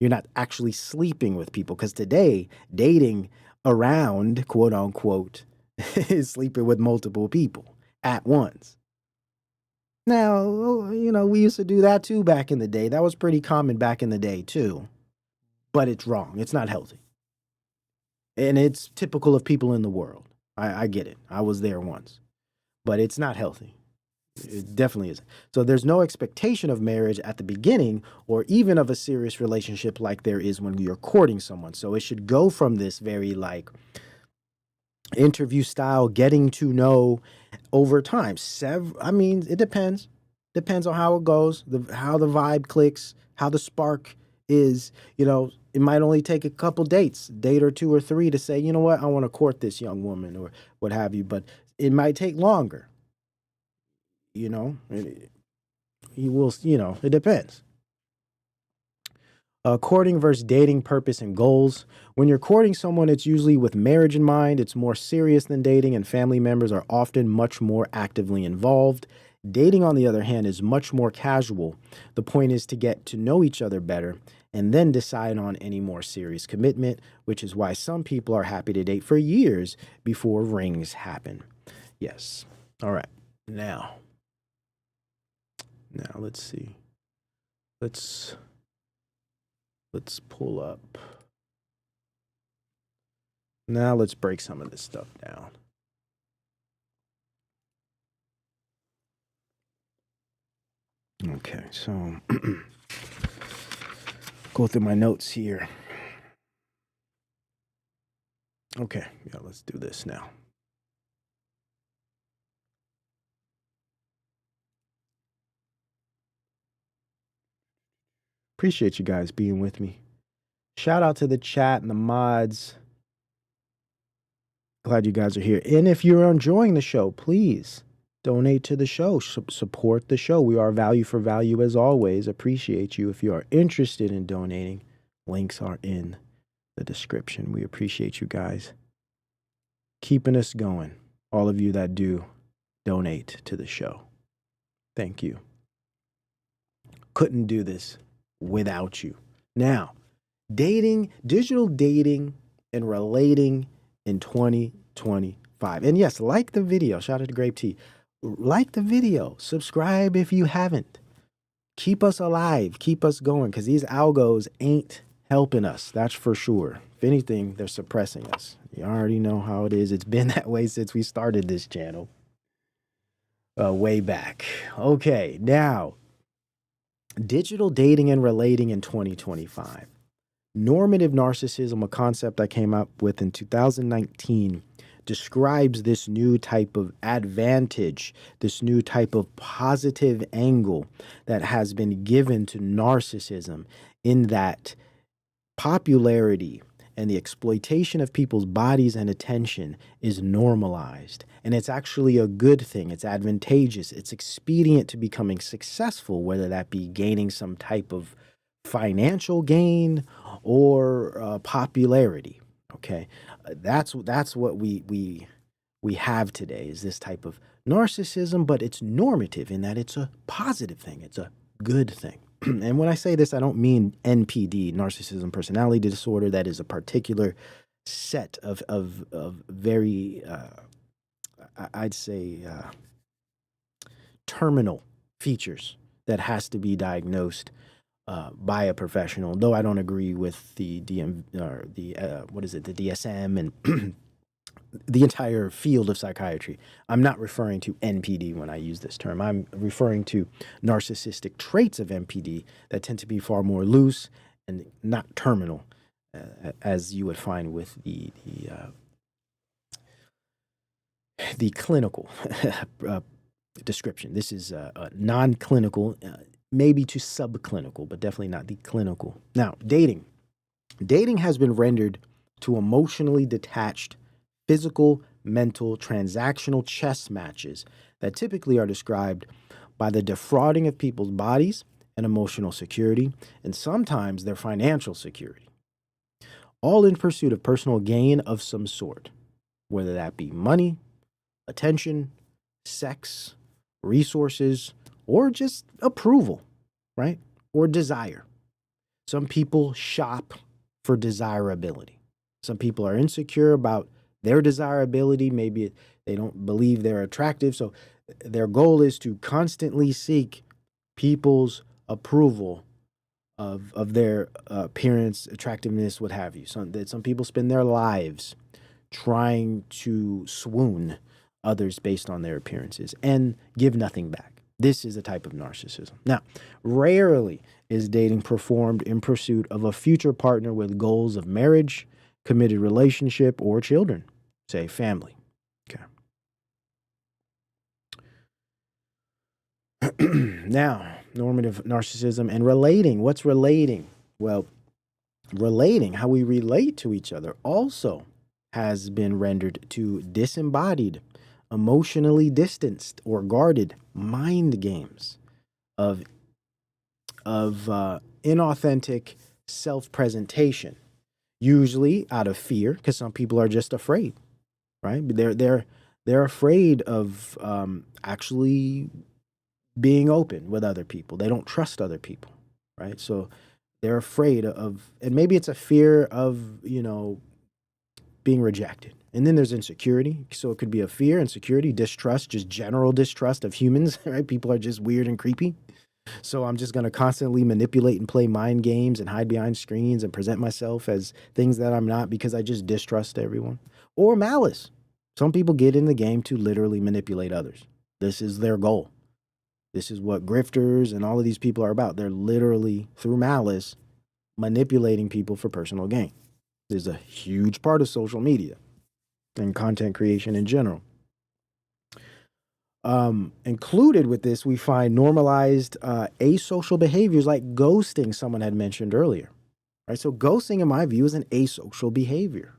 You're not actually sleeping with people, because today, dating around, quote unquote, is sleeping with multiple people at once. Now, we used to do that too back in the day. That was pretty common back in the day too. But it's wrong. It's not healthy. And it's typical of people in the world. I get it. I was there once. But it's not healthy. It definitely isn't. So there's no expectation of marriage at the beginning or even of a serious relationship like there is when you're courting someone. So it should go from this very like interview style, getting to know over time. It depends. Depends on how it goes, how the vibe clicks, how the spark is. It might only take a couple dates, date or 2 or 3 to say, you know what, I want to court this young woman or what have you. But it might take longer. It depends. Courting versus dating, purpose and goals. When you're courting someone, it's usually with marriage in mind. It's more serious than dating, and family members are often much more actively involved. Dating, on the other hand, is much more casual. The point is to get to know each other better and then decide on any more serious commitment, which is why some people are happy to date for years before rings happen. Yes. All right. Now let's see. Let's pull up. Now let's break some of this stuff down. Okay, so go through my notes here. Okay, yeah, let's do this now. Appreciate you guys being with me. Shout out to the chat and the mods. Glad you guys are here. And if you're enjoying the show, please donate to the show. Support the show. We are value for value as always. Appreciate you. If you are interested in donating, links are in the description. We appreciate you guys keeping us going. All of you that do donate to the show. Thank you. Couldn't do this without you. Now, digital dating and relating in 2025. And yes, like the video. Shout out to Grape Tea. Like the video. Subscribe if you haven't. Keep us alive. Keep us going, because these algos ain't helping us. That's for sure. If anything, they're suppressing us. You already know how it is. It's been that way since we started this channel. Way back. Okay, now, digital dating and relating in 2025. Normative narcissism, a concept I came up with in 2019, describes this new type of advantage, this new type of positive angle that has been given to narcissism, in that popularity and the exploitation of people's bodies and attention is normalized. And it's actually a good thing. It's advantageous. It's expedient to becoming successful, whether that be gaining some type of financial gain or popularity. Okay, that's what we have today, is this type of narcissism, but it's normative in that it's a positive thing. It's a good thing. And when I say this, I don't mean NPD, narcissism personality disorder. That is a particular set of very, I'd say, terminal features that has to be diagnosed by a professional. Though I don't agree with the DSM and the entire field of psychiatry. I'm not referring to NPD when I use this term. I'm referring to narcissistic traits of NPD that tend to be far more loose and not terminal, as you would find with the clinical description. This is non-clinical, maybe to subclinical, but definitely not the clinical. Now, dating. Dating has been rendered to emotionally detached, physical, mental, transactional chess matches that typically are described by the defrauding of people's bodies and emotional security, and sometimes their financial security, all in pursuit of personal gain of some sort, whether that be money, attention, sex, resources, or just approval, right? Or desire. Some people shop for desirability. Some people are insecure about their desirability. Maybe they don't believe they're attractive. So their goal is to constantly seek people's approval of their appearance, attractiveness, what have you. Some people spend their lives trying to swoon others based on their appearances and give nothing back. This is a type of narcissism. Now, rarely is dating performed in pursuit of a future partner with goals of marriage, committed relationship, or children, say family. Okay. Now, normative narcissism and relating. What's relating? Well, relating, how we relate to each other, also has been rendered to disembodied, emotionally distanced, or guarded mind games of inauthentic self-presentation, usually out of fear, because some people are just afraid, right? They're afraid of actually being open with other people. They don't trust other people, right? So they're afraid of, and maybe it's a fear of, being rejected. And then there's insecurity. So it could be a fear, insecurity, distrust, just general distrust of humans, right? People are just weird and creepy. So I'm just going to constantly manipulate and play mind games and hide behind screens and present myself as things that I'm not because I just distrust everyone. Or malice. Some people get in the game to literally manipulate others. This is their goal. This is what grifters and all of these people are about. They're literally, through malice, manipulating people for personal gain. There's a huge part of social media and content creation in general. Included with this, we find normalized asocial behaviors like ghosting, someone had mentioned earlier. Right? So ghosting, in my view, is an asocial behavior.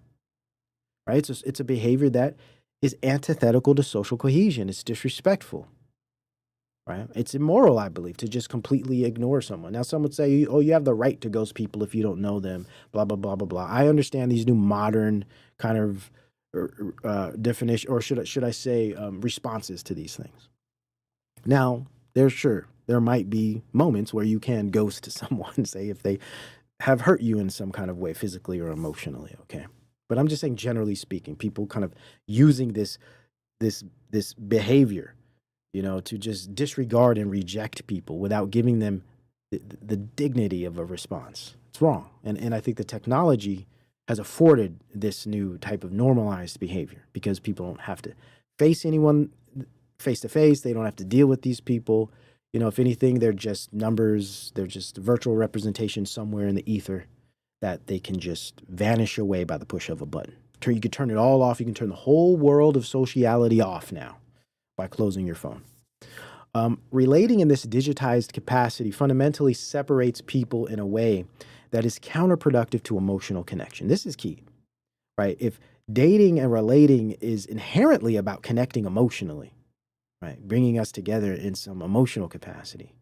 Right? It's a behavior that is antithetical to social cohesion. It's disrespectful. Right? It's immoral, I believe, to just completely ignore someone. Now, some would say, oh, you have the right to ghost people if you don't know them, blah, blah, blah, blah, blah. I understand these new modern kind of definition, or should I say responses to these things. Now, there might be moments where you can ghost someone, say if they have hurt you in some kind of way, physically or emotionally, okay? But I'm just saying, generally speaking, people kind of using this behavior, to just disregard and reject people without giving them the dignity of a response. It's wrong. And I think the technology has afforded this new type of normalized behavior because people don't have to face anyone face to face. They don't have to deal with these people. If anything, they're just numbers. They're just virtual representation somewhere in the ether that they can just vanish away by the push of a button. You can turn it all off. You can turn the whole world of sociality off now by closing your phone. Relating in this digitized capacity fundamentally separates people in a way that is counterproductive to emotional connection. This is key, right? If dating and relating is inherently about connecting emotionally, right, bringing us together in some emotional capacity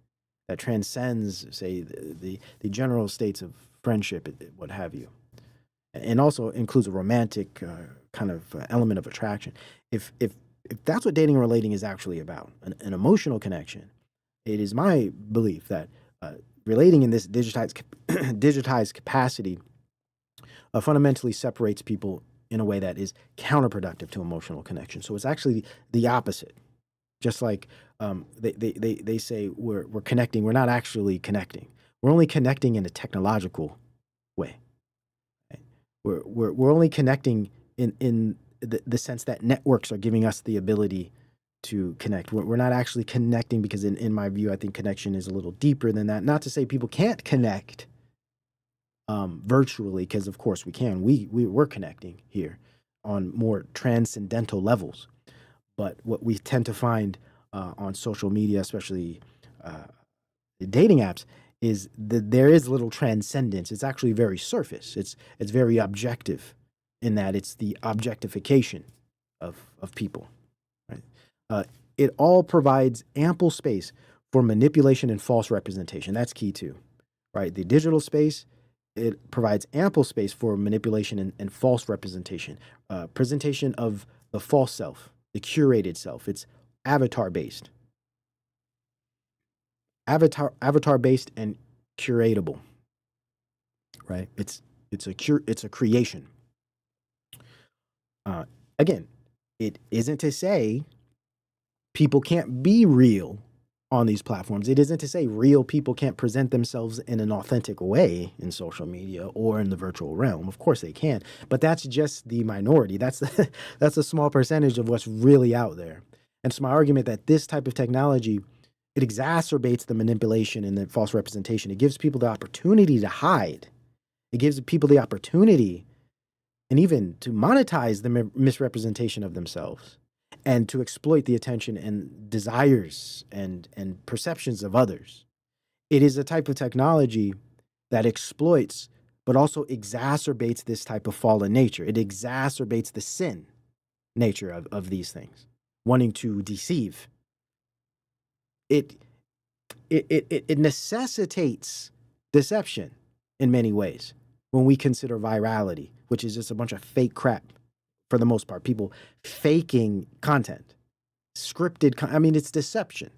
that transcends, say, the general states of friendship, what have you, and also includes a romantic kind of element of attraction. If that's what dating and relating is actually about, an emotional connection, it is my belief that relating in this digitized capacity fundamentally separates people in a way that is counterproductive to emotional connection. So it's actually the opposite. Just like they say we're connecting, we're not actually connecting. We're only connecting in a technological way. Right? We're only connecting in the sense that networks are giving us the ability to connect. We're not actually connecting because in my view, I think connection is a little deeper than that. Not to say people can't connect virtually, because of course we can. We're connecting here on more transcendental levels. But what we tend to find on social media, especially the dating apps, is that there is little transcendence. It's actually very surface. It's very objective in that it's the objectification of people. Right? It all provides ample space for manipulation and false representation. That's key too, right? The digital space, it provides ample space for manipulation and false representation, presentation of the false self, the curated self. It's avatar-based. Avatar-based and curatable. right? It's a creation. Again, it isn't to say people can't be real on these platforms. It isn't to say real people can't present themselves in an authentic way in social media or in the virtual realm. Of course they can, but that's just the minority. That's that's a small percentage of what's really out there. And it's my argument that this type of technology, it exacerbates the manipulation and the false representation. It gives people the opportunity to hide. It gives people the opportunity and even to monetize the misrepresentation of themselves, and to exploit the attention and desires and perceptions of others. It is a type of technology that exploits, but also exacerbates this type of fallen nature. It exacerbates the sin nature of these things, wanting to deceive. It necessitates deception in many ways when we consider virality, which is just a bunch of fake crap. For the most part, people faking content, scripted. It's deception,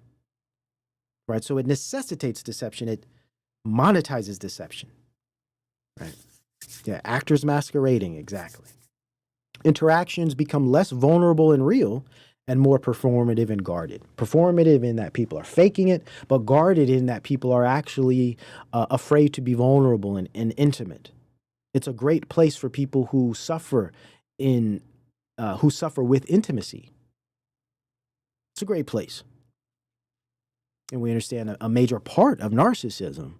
right? So it necessitates deception. It monetizes deception, right? Yeah, actors masquerading, exactly. Interactions become less vulnerable and real and more performative and guarded. Performative in that people are faking it, but guarded in that people are actually afraid to be vulnerable and intimate. It's a great place for people who suffer with intimacy. It's a great place. And we understand a major part of narcissism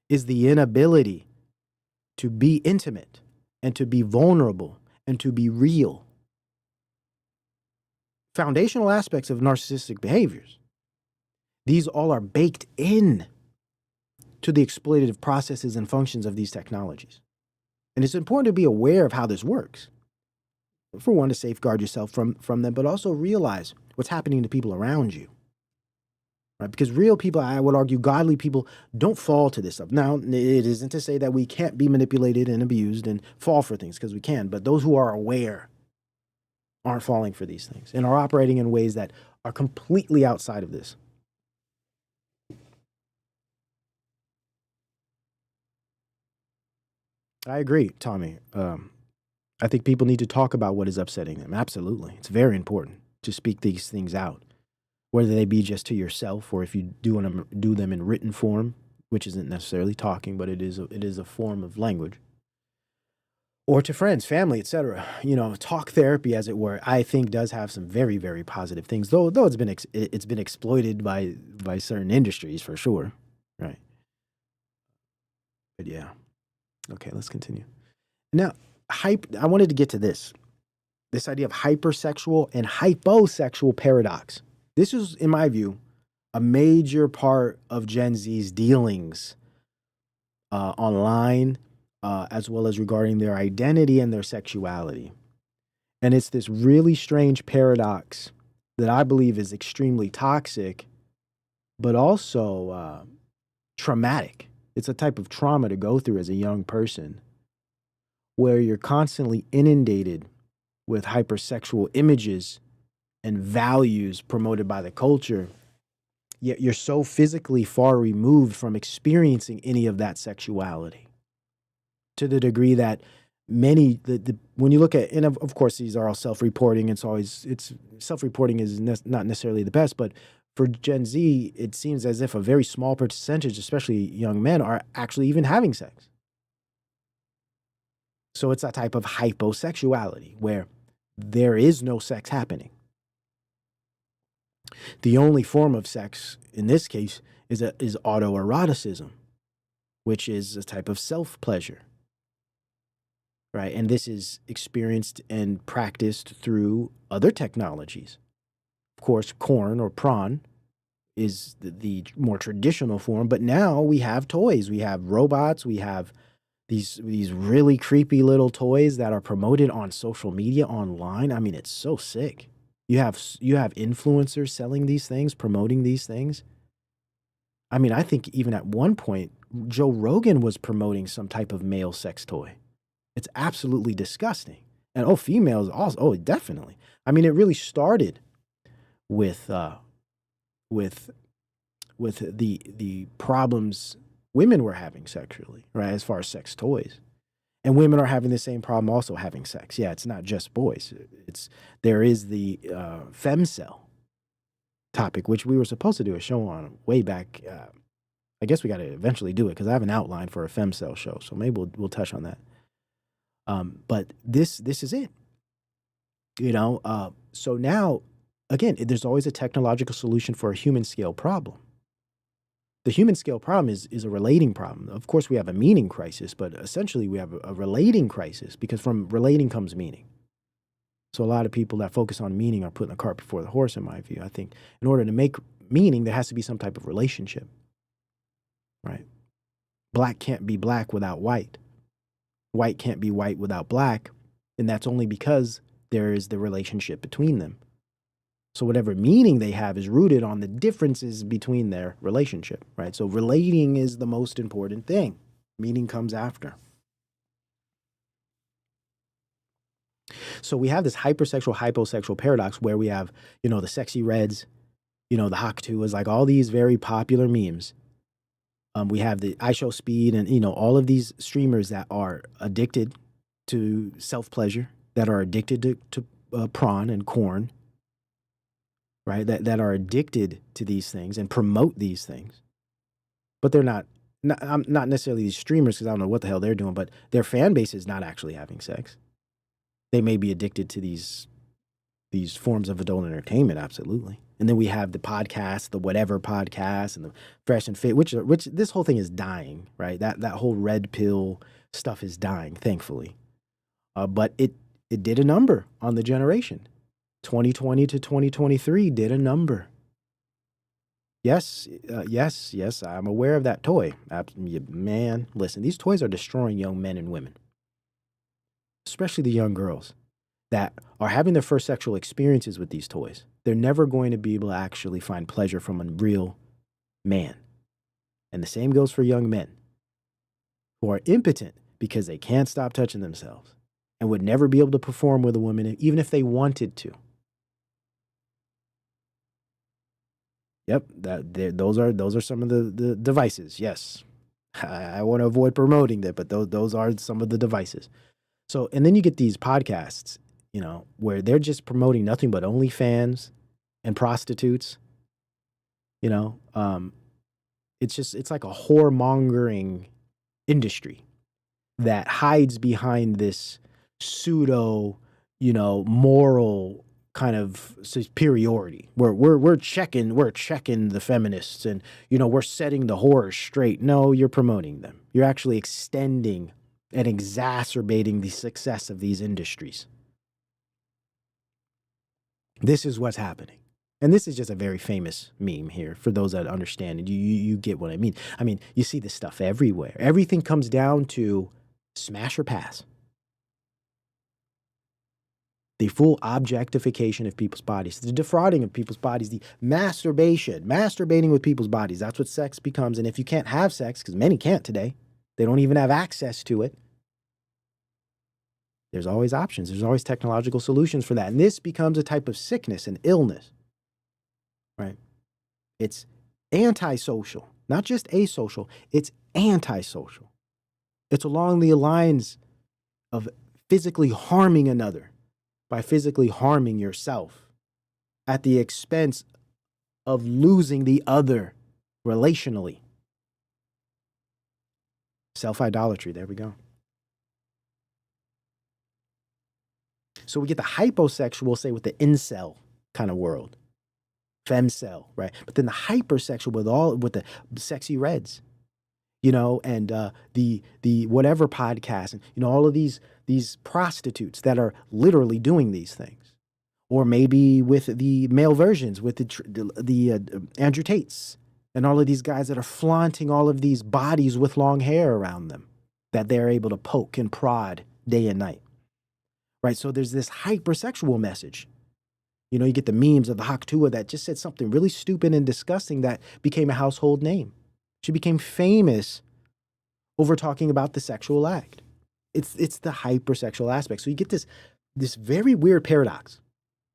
is the inability to be intimate and to be vulnerable and to be real. Foundational aspects of narcissistic behaviors. These all are baked in to the exploitative processes and functions of these technologies. And it's important to be aware of how this works. For one, to safeguard yourself from them, but also realize what's happening to people around you. Right? Because real people, I would argue, godly people don't fall to this stuff. Now, it isn't to say that we can't be manipulated and abused and fall for things, because we can, but those who are aware aren't falling for these things and are operating in ways that are completely outside of this. I agree, Tommy. I think people need to talk about what is upsetting them. Absolutely. It's very important to speak these things out, whether they be just to yourself or if you do them in written form, which isn't necessarily talking, but it is a form of language, or to friends, family, etc. Talk therapy, as it were, I think does have some very, very positive things, though it's been exploited by certain industries for sure, right? But yeah. Okay, let's continue. Now, I wanted to get to this idea of hypersexual and hyposexual paradox. This is, in my view, a major part of Gen Z's dealings online, as well as regarding their identity and their sexuality. And it's this really strange paradox that I believe is extremely toxic, but also traumatic. It's a type of trauma to go through as a young person, where you're constantly inundated with hypersexual images and values promoted by the culture, yet you're so physically far removed from experiencing any of that sexuality, to the degree that many, when you look at, and of course these are all self-reporting, it's self-reporting is not necessarily the best, but for Gen Z, it seems as if a very small percentage, especially young men, are actually even having sex. So it's a type of hyposexuality where there is no sex happening. The only form of sex in this case is autoeroticism, which is a type of self-pleasure, right? And this is experienced and practiced through other technologies. Of course, corn or prawn is the more traditional form, but now we have toys, we have robots, we have these really creepy little toys that are promoted on social media online. I mean, it's so sick. You have influencers selling these things, promoting these things. I mean, I think even at one point, Joe Rogan was promoting some type of male sex toy. It's absolutely disgusting. And females also, definitely. I mean, it really started with the problems women were having sexually, right? As far as sex toys. And women are having the same problem also having sex. Yeah, it's not just boys. There is the femcell topic, which we were supposed to do a show on way back. I guess we got to eventually do it because I have an outline for a femcell show. So maybe we'll touch on that. But this is it. So now, again, there's always a technological solution for a human scale problem. The human scale problem is a relating problem. Of course, we have a meaning crisis, but essentially we have a relating crisis because from relating comes meaning. So a lot of people that focus on meaning are putting the cart before the horse, in my view. I think in order to make meaning, there has to be some type of relationship, right? Black can't be black without white. White can't be white without black, and that's only because there is the relationship between them. So whatever meaning they have is rooted on the differences between their relationship, right? So relating is the most important thing. Meaning comes after. So we have this hypersexual, hyposexual paradox where we have, the sexy reds, the Haktuas, like all these very popular memes. We have the I Show Speed and, all of these streamers that are addicted to self-pleasure, that are addicted to prawn and corn, right? That are addicted to these things and promote these things. But they're not necessarily these streamers because I don't know what the hell they're doing, but their fan base is not actually having sex. They may be addicted to these forms of adult entertainment, absolutely. And then we have the podcast, the whatever podcast, and the fresh and fit, which this whole thing is dying, right? That whole red pill stuff is dying, thankfully. But it did a number on the generation. 2020 to 2023 did a number. Yes, I'm aware of that toy. Man, listen, these toys are destroying young men and women, especially the young girls that are having their first sexual experiences with these toys. They're never going to be able to actually find pleasure from a real man. And the same goes for young men who are impotent because they can't stop touching themselves and would never be able to perform with a woman even if they wanted to. Yep, those are some of the devices. Yes, I want to avoid promoting that, but those are some of the devices. So, and then you get these podcasts, where they're just promoting nothing but OnlyFans and prostitutes. It's like a whoremongering industry that hides behind this pseudo, moral kind of superiority where we're checking the feminists and we're setting the horrors straight. No, you're promoting them. You're actually extending and exacerbating the success of these industries. This is what's happening. And this is just a very famous meme here for those that understand it. You get what I mean. I mean, you see this stuff everywhere. Everything comes down to smash or pass. The full objectification of people's bodies, the defrauding of people's bodies, the masturbating with people's bodies. That's what sex becomes. And if you can't have sex, because many can't today, they don't even have access to it. There's always options. There's always technological solutions for that. And this becomes a type of sickness and illness, right? It's antisocial, not just asocial. It's antisocial. It's along the lines of physically harming another by physically harming yourself at the expense of losing the other relationally. Self-idolatry, there we go. So we get the hyposexual, say, with the incel kind of world. Femcell, right? But then the hypersexual with the sexy reds, and the whatever podcast, and all of these prostitutes that are literally doing these things. Or maybe with the male versions, with the Andrew Tates, and all of these guys that are flaunting all of these bodies with long hair around them that they're able to poke and prod day and night. Right? So there's this hypersexual message. You get the memes of the Haktua that just said something really stupid and disgusting that became a household name. She became famous over talking about the sexual act. It's the hypersexual aspect. So you get this very weird paradox,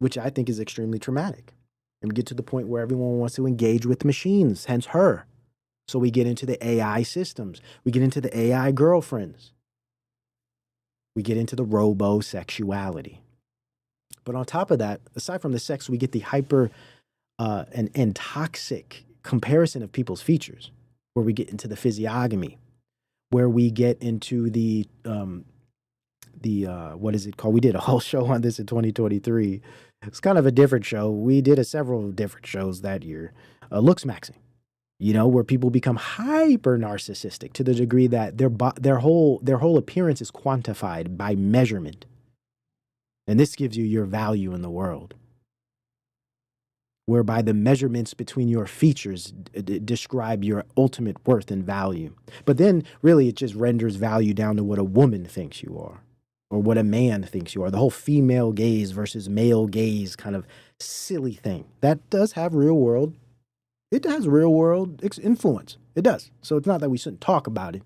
which I think is extremely traumatic. And we get to the point where everyone wants to engage with machines, hence her. So we get into the AI systems. We get into the AI girlfriends. We get into the robo-sexuality. But on top of that, aside from the sex, we get the hyper and toxic comparison of people's features, where we get into the physiognomy, where we get into the what is it called? We did a whole show on this in 2023. It's kind of a different show. We did several different shows that year. Looks maxing, where people become hyper narcissistic to the degree that their whole appearance is quantified by measurement. And this gives you your value in the world, whereby the measurements between your features describe your ultimate worth and value. But then really it just renders value down to what a woman thinks you are, or what a man thinks you are. The whole female gaze versus male gaze kind of silly thing. That does have real world. It has real world influence. It does. So it's not that we shouldn't talk about it.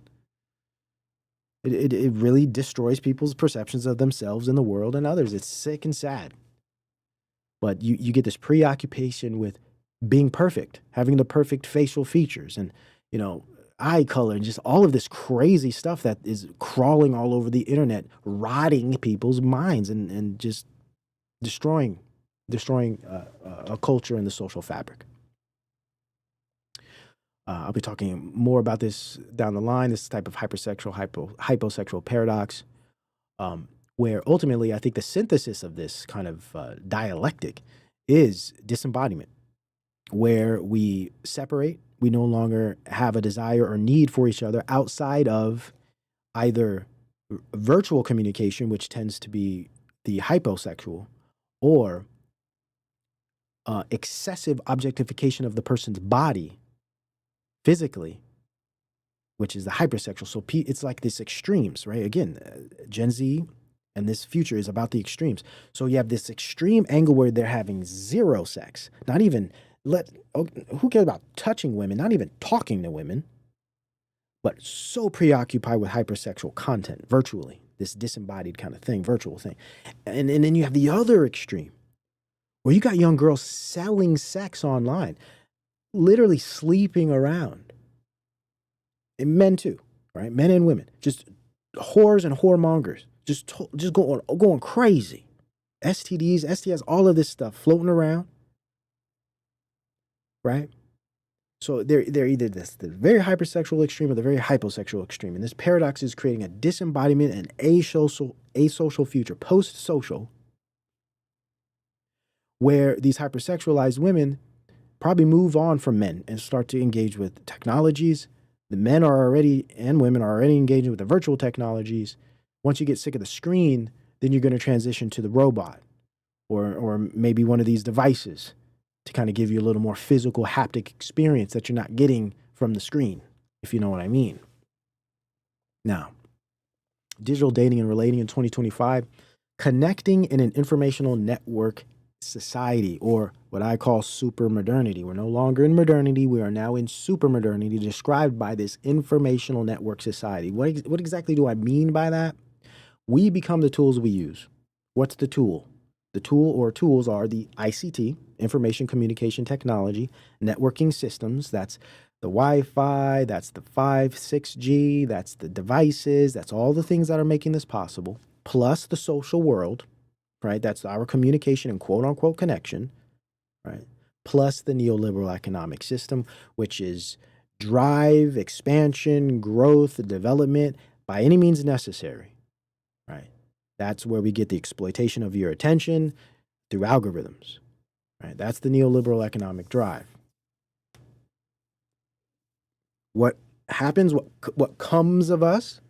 It really destroys people's perceptions of themselves and the world and others. It's sick and sad. But you get this preoccupation with being perfect, having the perfect facial features and, eye color and just all of this crazy stuff that is crawling all over the internet, rotting people's minds and just destroying a culture and the social fabric. I'll be talking more about this down the line, this type of hyposexual paradox, where ultimately I think the synthesis of this kind of dialectic is disembodiment, where we separate, we no longer have a desire or need for each other outside of either virtual communication, which tends to be the hyposexual, or excessive objectification of the person's body physically, which is the hypersexual. So it's like this extremes, right? Again, Gen Z and this future is about the extremes. So you have this extreme angle where they're having zero sex, not even who cares about touching women, not even talking to women, but so preoccupied with hypersexual content virtually, this disembodied kind of thing, virtual thing. And then you have the other extreme where you got young girls selling sex online, literally sleeping around. And men too, right? Men and women, just whores and whoremongers, just going crazy. STDs, STIs, all of this stuff floating around, right? So they're either the very hypersexual extreme or the very hyposexual extreme. And this paradox is creating a disembodiment and asocial future, post-social, where these hypersexualized women probably move on from men and start to engage with technologies. The men are already, and women are already engaging with the virtual technologies. Once you get sick of the screen, then you're going to transition to the robot or maybe one of these devices to kind of give you a little more physical haptic experience that you're not getting from the screen, if you know what I mean. Now, digital dating and relating in 2025, connecting in an informational network society, or what I call super modernity. We're no longer in modernity. We are now in super modernity, described by this informational network society. What exactly do I mean by that? We become the tools we use. What's the tool? The tool or tools are the ICT, information communication technology, networking systems. That's the Wi-Fi, that's the 5, 6G, that's the devices, that's all the things that are making this possible, plus the social world, right? That's our communication and quote unquote connection, right? Plus the neoliberal economic system, which is drive, expansion, growth, development by any means necessary, right? That's where we get the exploitation of your attention through algorithms, right? That's the neoliberal economic drive. What happens, what comes of us?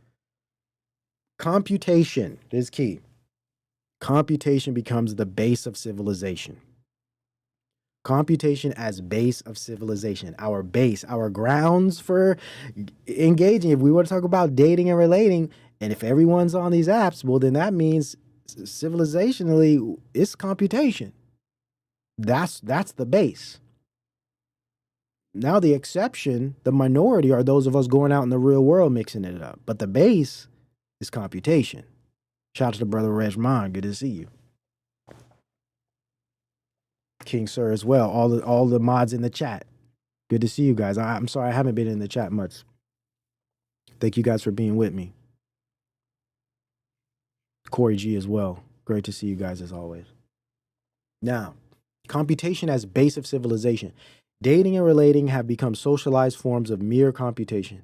Computation is key. Computation becomes the base of civilization. Computation as base of civilization, our base, our grounds for engaging. If we want to talk about dating and relating, and if everyone's on these apps, well, then that means civilizationally, it's computation. That's the base. Now the exception, the minority, are those of us going out in the real world mixing it up. But the base is computation. Shout out to the brother Rejman. Good to see you. King Sir as well. All the mods in the chat. Good to see you guys. I'm sorry I haven't been in the chat much. Thank you guys for being with me. Corey G as well. Great to see you guys as always. Now, computation as base of civilization. Dating and relating have become socialized forms of mere computation.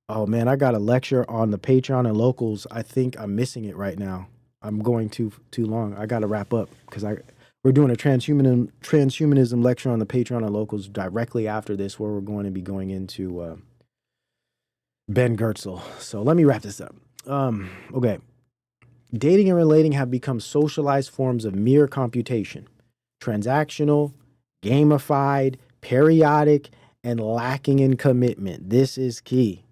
Oh man, I got a lecture on the Patreon and locals. I think I'm missing it right now. I'm going too long. I got to wrap up because we're doing a transhumanism lecture on the Patreon and locals directly after this, where we're going to be going into Ben Gertzel. So let me wrap this up. Okay. Dating and relating have become socialized forms of mere computation. Transactional, gamified, periodic, and lacking in commitment. This is key.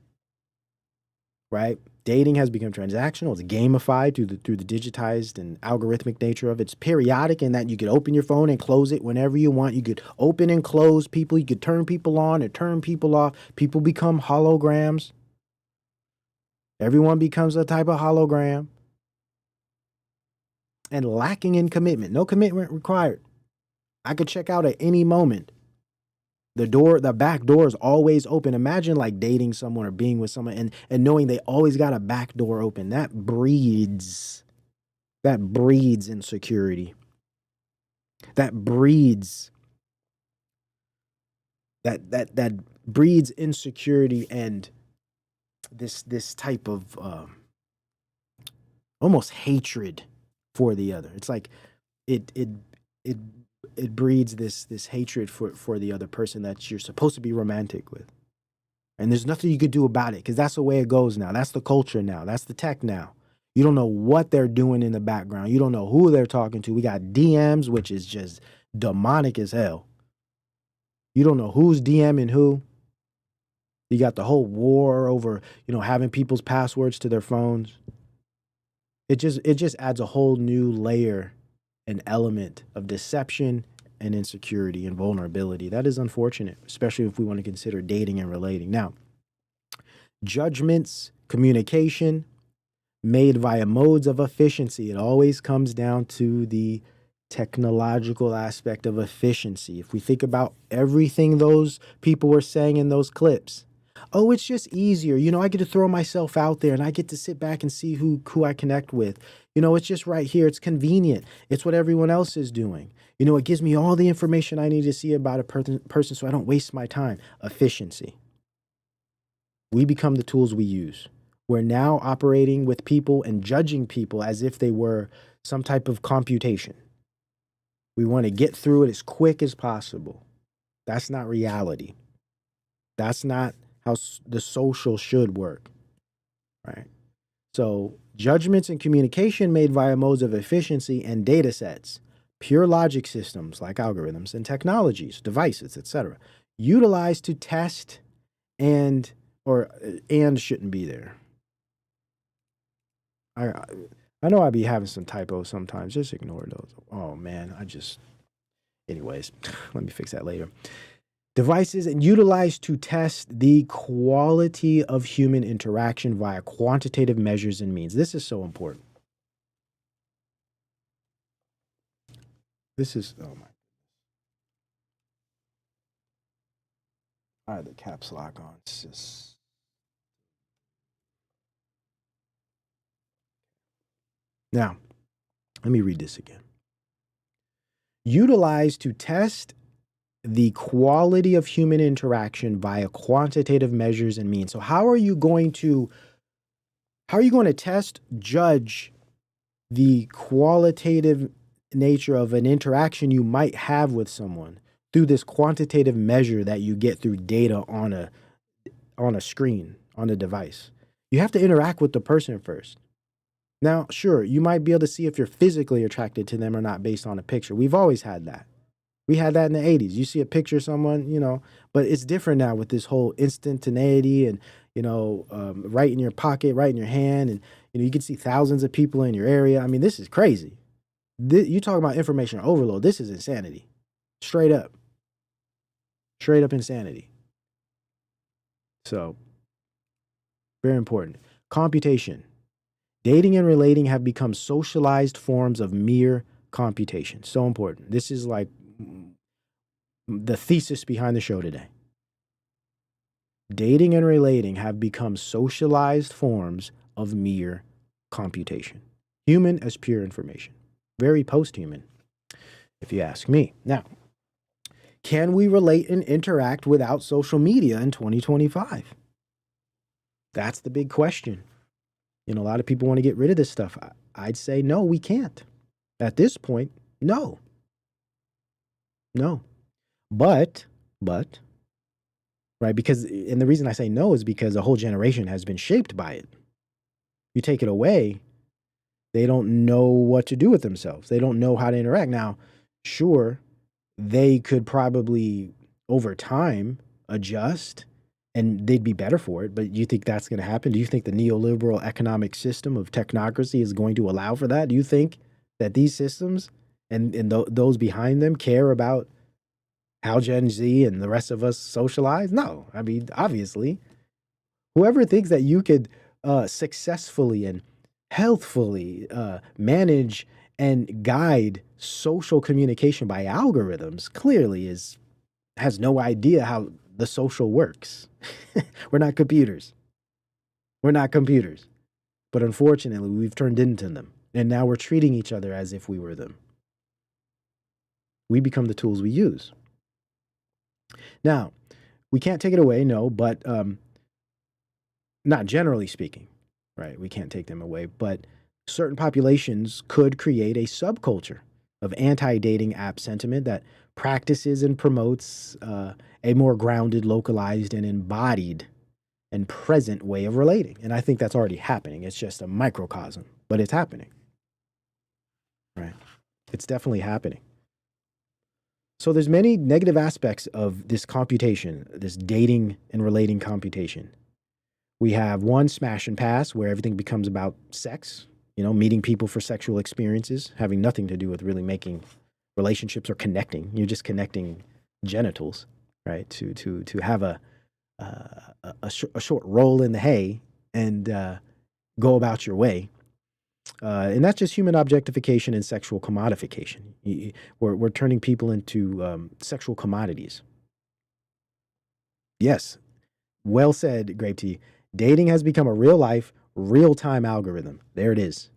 Right? Dating has become transactional. It's gamified through the digitized and algorithmic nature of it. It's periodic in that you could open your phone and close it whenever you want. You could open and close people. You could turn people on or turn people off. People become holograms. Everyone becomes a type of hologram. And lacking in commitment. No commitment required. I could check out at any moment. The back door is always open. Imagine like dating someone or being with someone and knowing they always got a back door open. That breeds insecurity. That breeds insecurity and this type of almost hatred for the other. It's like it breeds this hatred for the other person that you're supposed to be romantic with. And there's nothing you could do about it because that's the way it goes now. That's the culture now. That's the tech now. You don't know what they're doing in the background. You don't know who they're talking to. We got DMs, which is just demonic as hell. You don't know who's DMing who. You got the whole war over, having people's passwords to their phones. It just adds a whole new layer, an element of deception and insecurity and vulnerability. That is unfortunate, especially if we want to consider dating and relating. Now, judgments, communication made via modes of efficiency. It always comes down to the technological aspect of efficiency. If we think about everything those people were saying in those clips, oh, it's just easier. I get to throw myself out there and I get to sit back and see who I connect with. It's just right here. It's convenient. It's what everyone else is doing. It gives me all the information I need to see about a person so I don't waste my time. Efficiency. We become the tools we use. We're now operating with people and judging people as if they were some type of computation. We want to get through it as quick as possible. That's not reality. That's not how the social should work, right? So judgments and communication made via modes of efficiency and data sets, pure logic systems like algorithms and technologies, devices, etc., utilized to test and shouldn't be there. I know I'd be having some typos sometimes. Just ignore those. Oh man, anyways, let me fix that later. Devices and utilized to test the quality of human interaction via quantitative measures and means. This is so important. Oh my. I had the caps lock on. It's just. Now, let me read this again. Utilized to test the quality of human interaction via quantitative measures and means. So how are you going to test, judge the qualitative nature of an interaction you might have with someone through this quantitative measure that you get through data on a screen, on a device? You have to interact with the person first. Now, sure, you might be able to see if you're physically attracted to them or not based on a picture. We've always had that. We had that in the 80s. You see a picture of someone, but it's different now with this whole instantaneity and, right in your pocket, right in your hand. And, you can see thousands of people in your area. I mean, this is crazy. You talk about information overload. This is insanity. Straight up insanity. So, very important. Computation. Dating and relating have become socialized forms of mere computation. So important. This is like the thesis behind the show today. dating and relating have become socialized forms of mere computation. Human as pure information. Very post-human, if you ask me. Now, can we relate and interact without social media in 2025? That's the big question. You know, a lot of people want to get rid of this stuff. I'd say, no, we can't. At this point, no. No. But, right, because, and the reason I say no is because a whole generation has been shaped by it. You take it away, they don't know what to do with themselves. They don't know how to interact. Now, sure, they could probably, over time, adjust, and they'd be better for it. But you think that's going to happen? Do you think the neoliberal economic system of technocracy is going to allow for that? Do you think that these systems and those behind them care about how Gen Z and the rest of us socialize? No. I mean, obviously, whoever thinks that you could successfully and healthfully manage and guide social communication by algorithms clearly has no idea how the social works. We're not computers. We're not computers. But unfortunately, we've turned into them. And now we're treating each other as if we were them. We become the tools we use. Now, we can't take it away, no, but not generally speaking, right? We can't take them away, but certain populations could create a subculture of anti-dating app sentiment that practices and promotes a more grounded, localized, and embodied and present way of relating. And I think that's already happening. It's just a microcosm, but it's happening, right? It's definitely happening. So there's many negative aspects of this computation, this dating and relating computation. We have one, smash and pass, where everything becomes about sex, you know, meeting people for sexual experiences, having nothing to do with really making relationships or connecting. You're just connecting genitals, right? To have a short roll in the hay and go about your way. And that's just human objectification and sexual commodification. We're turning people into sexual commodities. Yes, well said, Grape Tea. Dating has become a real life, real-time algorithm. There it is.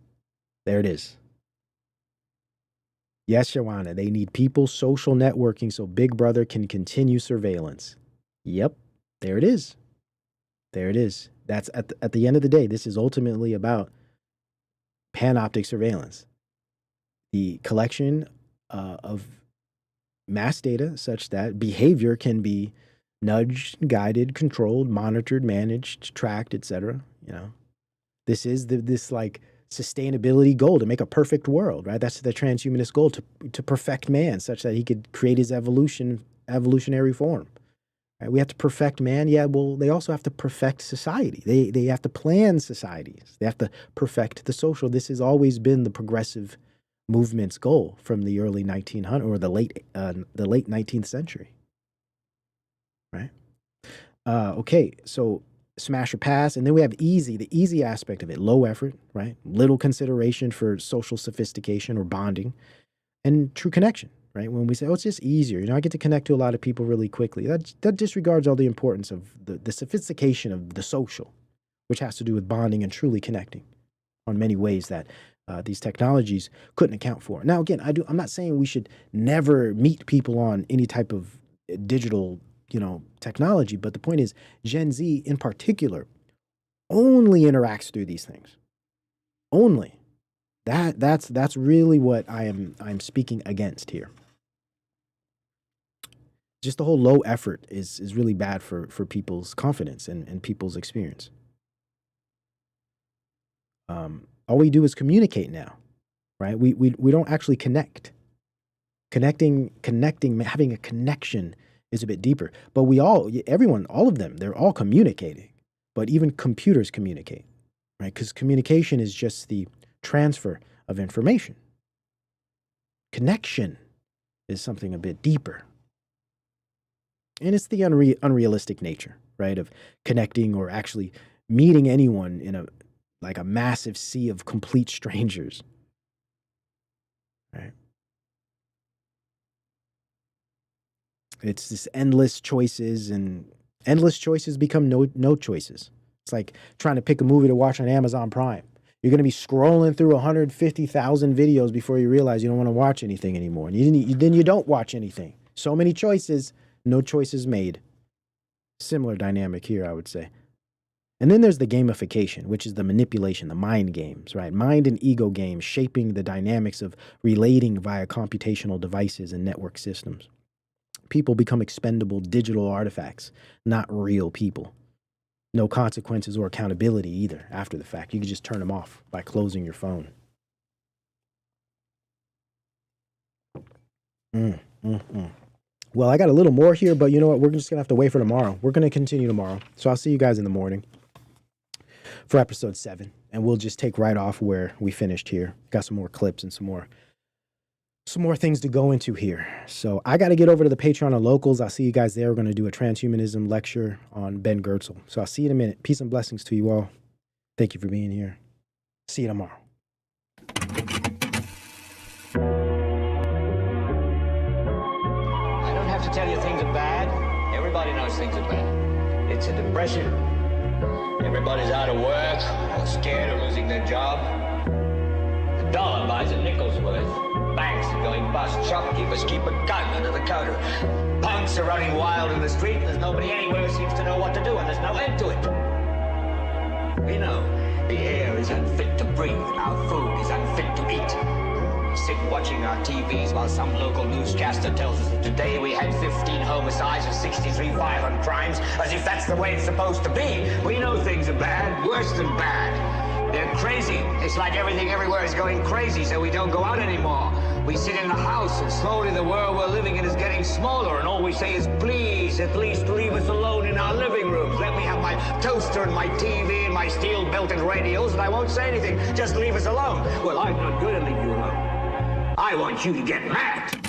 There it is. Yes, Shawana, they need people social networking so Big Brother can continue surveillance. Yep, there it is. There it is. That's at the end of the day, this is ultimately about panoptic surveillance. The collection of mass data such that behavior can be nudged, guided, controlled, monitored, managed, tracked, etc. You know, this is this like sustainability goal to make a perfect world, right? That's the transhumanist goal, to perfect man such that he could create his evolutionary form. Right? We have to perfect man. Yeah, well, they also have to perfect society. They have to plan societies. They have to perfect the social. This has always been the progressive movement's goal from the early 1900s or the late 19th century. Right? Okay, so smash or pass, and then we have easy, the easy aspect of it, low effort, right? Little consideration for social sophistication or bonding, and true connection, right? When we say, oh, it's just easier, you know, I get to connect to a lot of people really quickly. That disregards all the importance of the sophistication of the social, which has to do with bonding and truly connecting on many ways that these technologies couldn't account for. Now, again, I'm not saying we should never meet people on any type of digital, you know, technology, but the point is Gen Z in particular only interacts through these things. Only. That's really what I'm speaking against here. Just the whole low effort is really bad for people's confidence and people's experience. All we do is communicate now, right? We don't actually connect. Connecting, having a connection is a bit deeper. But everyone, all of them, they're all communicating. But even computers communicate, right? Because communication is just the transfer of information. Connection is something a bit deeper. And it's the unrealistic nature, right, of connecting or actually meeting anyone in a massive sea of complete strangers, right? It's this endless choices and Endless choices become no choices. It's like trying to pick a movie to watch on Amazon Prime. You're going to be scrolling through 150,000 videos before you realize you don't want to watch anything anymore. And then you don't watch anything. So many choices, no choices made. Similar dynamic here, I would say. And then there's the gamification, which is the manipulation, the mind games, right? Mind and ego games shaping the dynamics of relating via computational devices and network systems. People become expendable digital artifacts, not real people. No consequences or accountability either after the fact. You can just turn them off by closing your phone. Well, I got a little more here, but you know what? We're just going to have to wait for tomorrow. We're going to continue tomorrow. So I'll see you guys in the morning for episode 7. And we'll just take right off where we finished here. Got some more clips and some more things to go into here. So I got to get over to the Patreon and locals. I'll see you guys there. We're going to do a transhumanism lecture on Ben Goertzel. So I'll see you in a minute. Peace and blessings to you all. Thank you for being here. See you tomorrow.
I don't have to tell you things are bad. Everybody knows things are bad. It's a depression. Everybody's out of work or scared of losing their job. The dollar buys a nickel's worth. Banks are going bust. Shopkeepers keep a gun under the counter. Punks are running wild in the street. There's nobody anywhere who seems to know what to do, and there's no end to it. We know the air is unfit to breathe, and our food is unfit to eat. We sit watching our TVs while some local newscaster tells us that today we had 15 homicides and 63 violent crimes, as if that's the way it's supposed to be. We know things are bad, worse than bad. They're crazy. It's like everything everywhere is going crazy, so we don't go out anymore. We sit in the house, and slowly the world we're living in is getting smaller, and all we say is, please, at least leave us alone in our living rooms. Let me have my toaster and my TV and my steel-belted radios, and I won't say anything. Just leave us alone. Well, I'm not going to leave you alone. I want you to get mad.